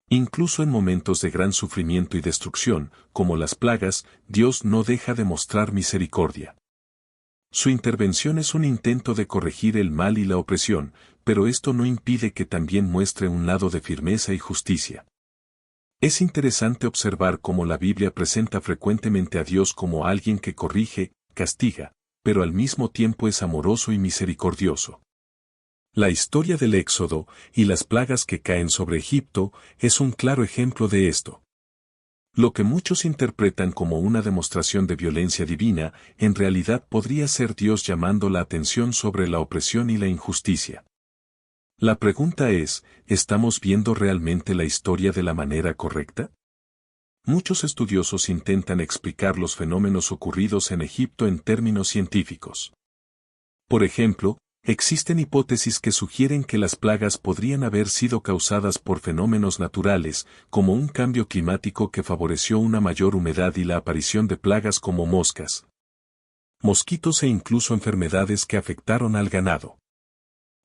Incluso en momentos de gran sufrimiento y destrucción, como las plagas, Dios no deja de mostrar misericordia. Su intervención es un intento de corregir el mal y la opresión, pero esto no impide que también muestre un lado de firmeza y justicia. Es interesante observar cómo la Biblia presenta frecuentemente a Dios como alguien que corrige, castiga, pero al mismo tiempo es amoroso y misericordioso. La historia del Éxodo y las plagas que caen sobre Egipto es un claro ejemplo de esto. Lo que muchos interpretan como una demostración de violencia divina, en realidad podría ser Dios llamando la atención sobre la opresión y la injusticia. La pregunta es, ¿estamos viendo realmente la historia de la manera correcta? Muchos estudiosos intentan explicar los fenómenos ocurridos en Egipto en términos científicos. Por ejemplo, existen hipótesis que sugieren que las plagas podrían haber sido causadas por fenómenos naturales, como un cambio climático que favoreció una mayor humedad y la aparición de plagas como moscas, mosquitos e incluso enfermedades que afectaron al ganado.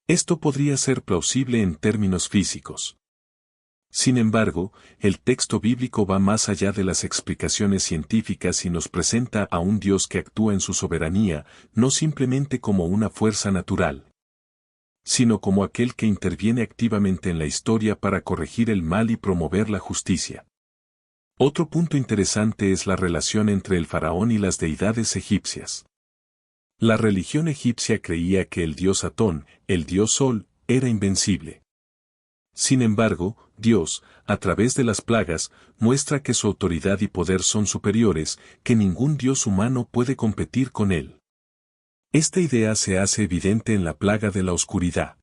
Esto podría ser plausible en términos físicos. Sin embargo, el texto bíblico va más allá de las explicaciones científicas y nos presenta a un Dios que actúa en su soberanía, no simplemente como una fuerza natural, sino como aquel que interviene activamente en la historia para corregir el mal y promover la justicia. Otro punto interesante es la relación entre el faraón y las deidades egipcias. La religión egipcia creía que el dios Atón, el dios Sol, era invencible. Sin embargo, Dios, a través de las plagas, muestra que su autoridad y poder son superiores, que ningún dios humano puede competir con él. Esta idea se hace evidente en la plaga de la oscuridad.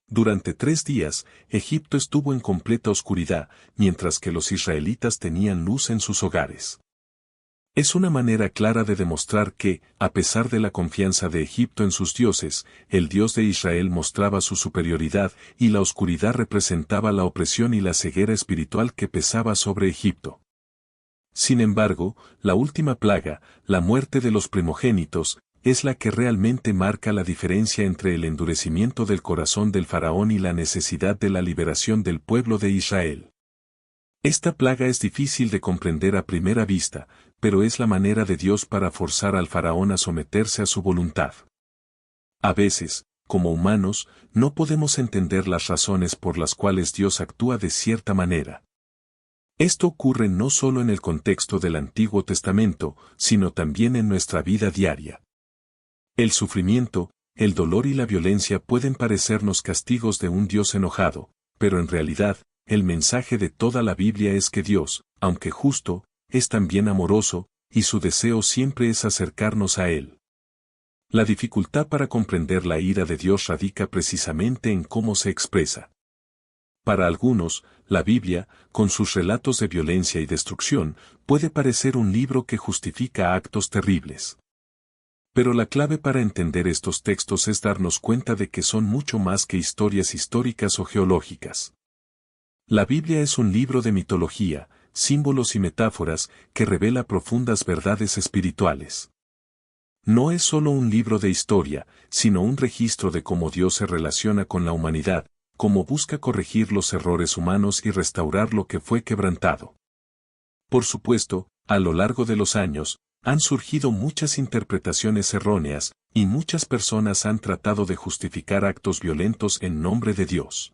Durante 3 días, Egipto estuvo en completa oscuridad, mientras que los israelitas tenían luz en sus hogares. Es una manera clara de demostrar que, a pesar de la confianza de Egipto en sus dioses, el Dios de Israel mostraba su superioridad y la oscuridad representaba la opresión y la ceguera espiritual que pesaba sobre Egipto. Sin embargo, la última plaga, la muerte de los primogénitos, es la que realmente marca la diferencia entre el endurecimiento del corazón del faraón y la necesidad de la liberación del pueblo de Israel. Esta plaga es difícil de comprender a primera vista, pero es la manera de Dios para forzar al faraón a someterse a su voluntad. A veces, como humanos, no podemos entender las razones por las cuales Dios actúa de cierta manera. Esto ocurre no solo en el contexto del Antiguo Testamento, sino también en nuestra vida diaria. El sufrimiento, el dolor y la violencia pueden parecernos castigos de un Dios enojado, pero en realidad, el mensaje de toda la Biblia es que Dios, aunque justo, es también amoroso, y su deseo siempre es acercarnos a Él. La dificultad para comprender la ira de Dios radica precisamente en cómo se expresa. Para algunos, la Biblia, con sus relatos de violencia y destrucción, puede parecer un libro que justifica actos terribles. Pero la clave para entender estos textos es darnos cuenta de que son mucho más que historias históricas o geológicas. La Biblia es un libro de mitología, símbolos y metáforas que revela profundas verdades espirituales. No es solo un libro de historia, sino un registro de cómo Dios se relaciona con la humanidad, cómo busca corregir los errores humanos y restaurar lo que fue quebrantado. Por supuesto, a lo largo de los años, han surgido muchas interpretaciones erróneas, y muchas personas han tratado de justificar actos violentos en nombre de Dios.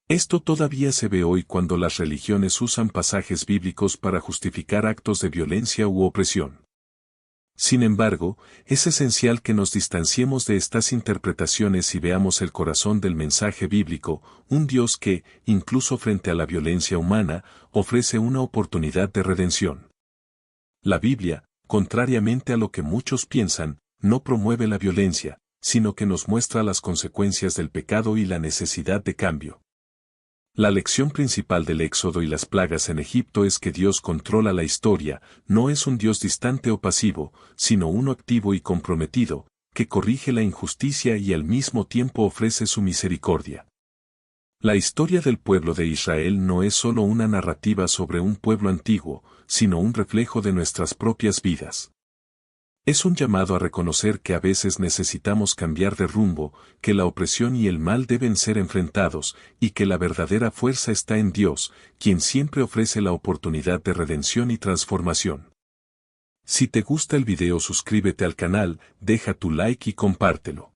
Esto todavía se ve hoy cuando las religiones usan pasajes bíblicos para justificar actos de violencia u opresión. Sin embargo, es esencial que nos distanciemos de estas interpretaciones y veamos el corazón del mensaje bíblico, un Dios que, incluso frente a la violencia humana, ofrece una oportunidad de redención. La Biblia, contrariamente a lo que muchos piensan, no promueve la violencia, sino que nos muestra las consecuencias del pecado y la necesidad de cambio. La lección principal del Éxodo y las plagas en Egipto es que Dios controla la historia, no es un Dios distante o pasivo, sino uno activo y comprometido, que corrige la injusticia y al mismo tiempo ofrece su misericordia. La historia del pueblo de Israel no es solo una narrativa sobre un pueblo antiguo, sino un reflejo de nuestras propias vidas. Es un llamado a reconocer que a veces necesitamos cambiar de rumbo, que la opresión y el mal deben ser enfrentados, y que la verdadera fuerza está en Dios, quien siempre ofrece la oportunidad de redención y transformación. Si te gusta el video, suscríbete al canal, deja tu like y compártelo.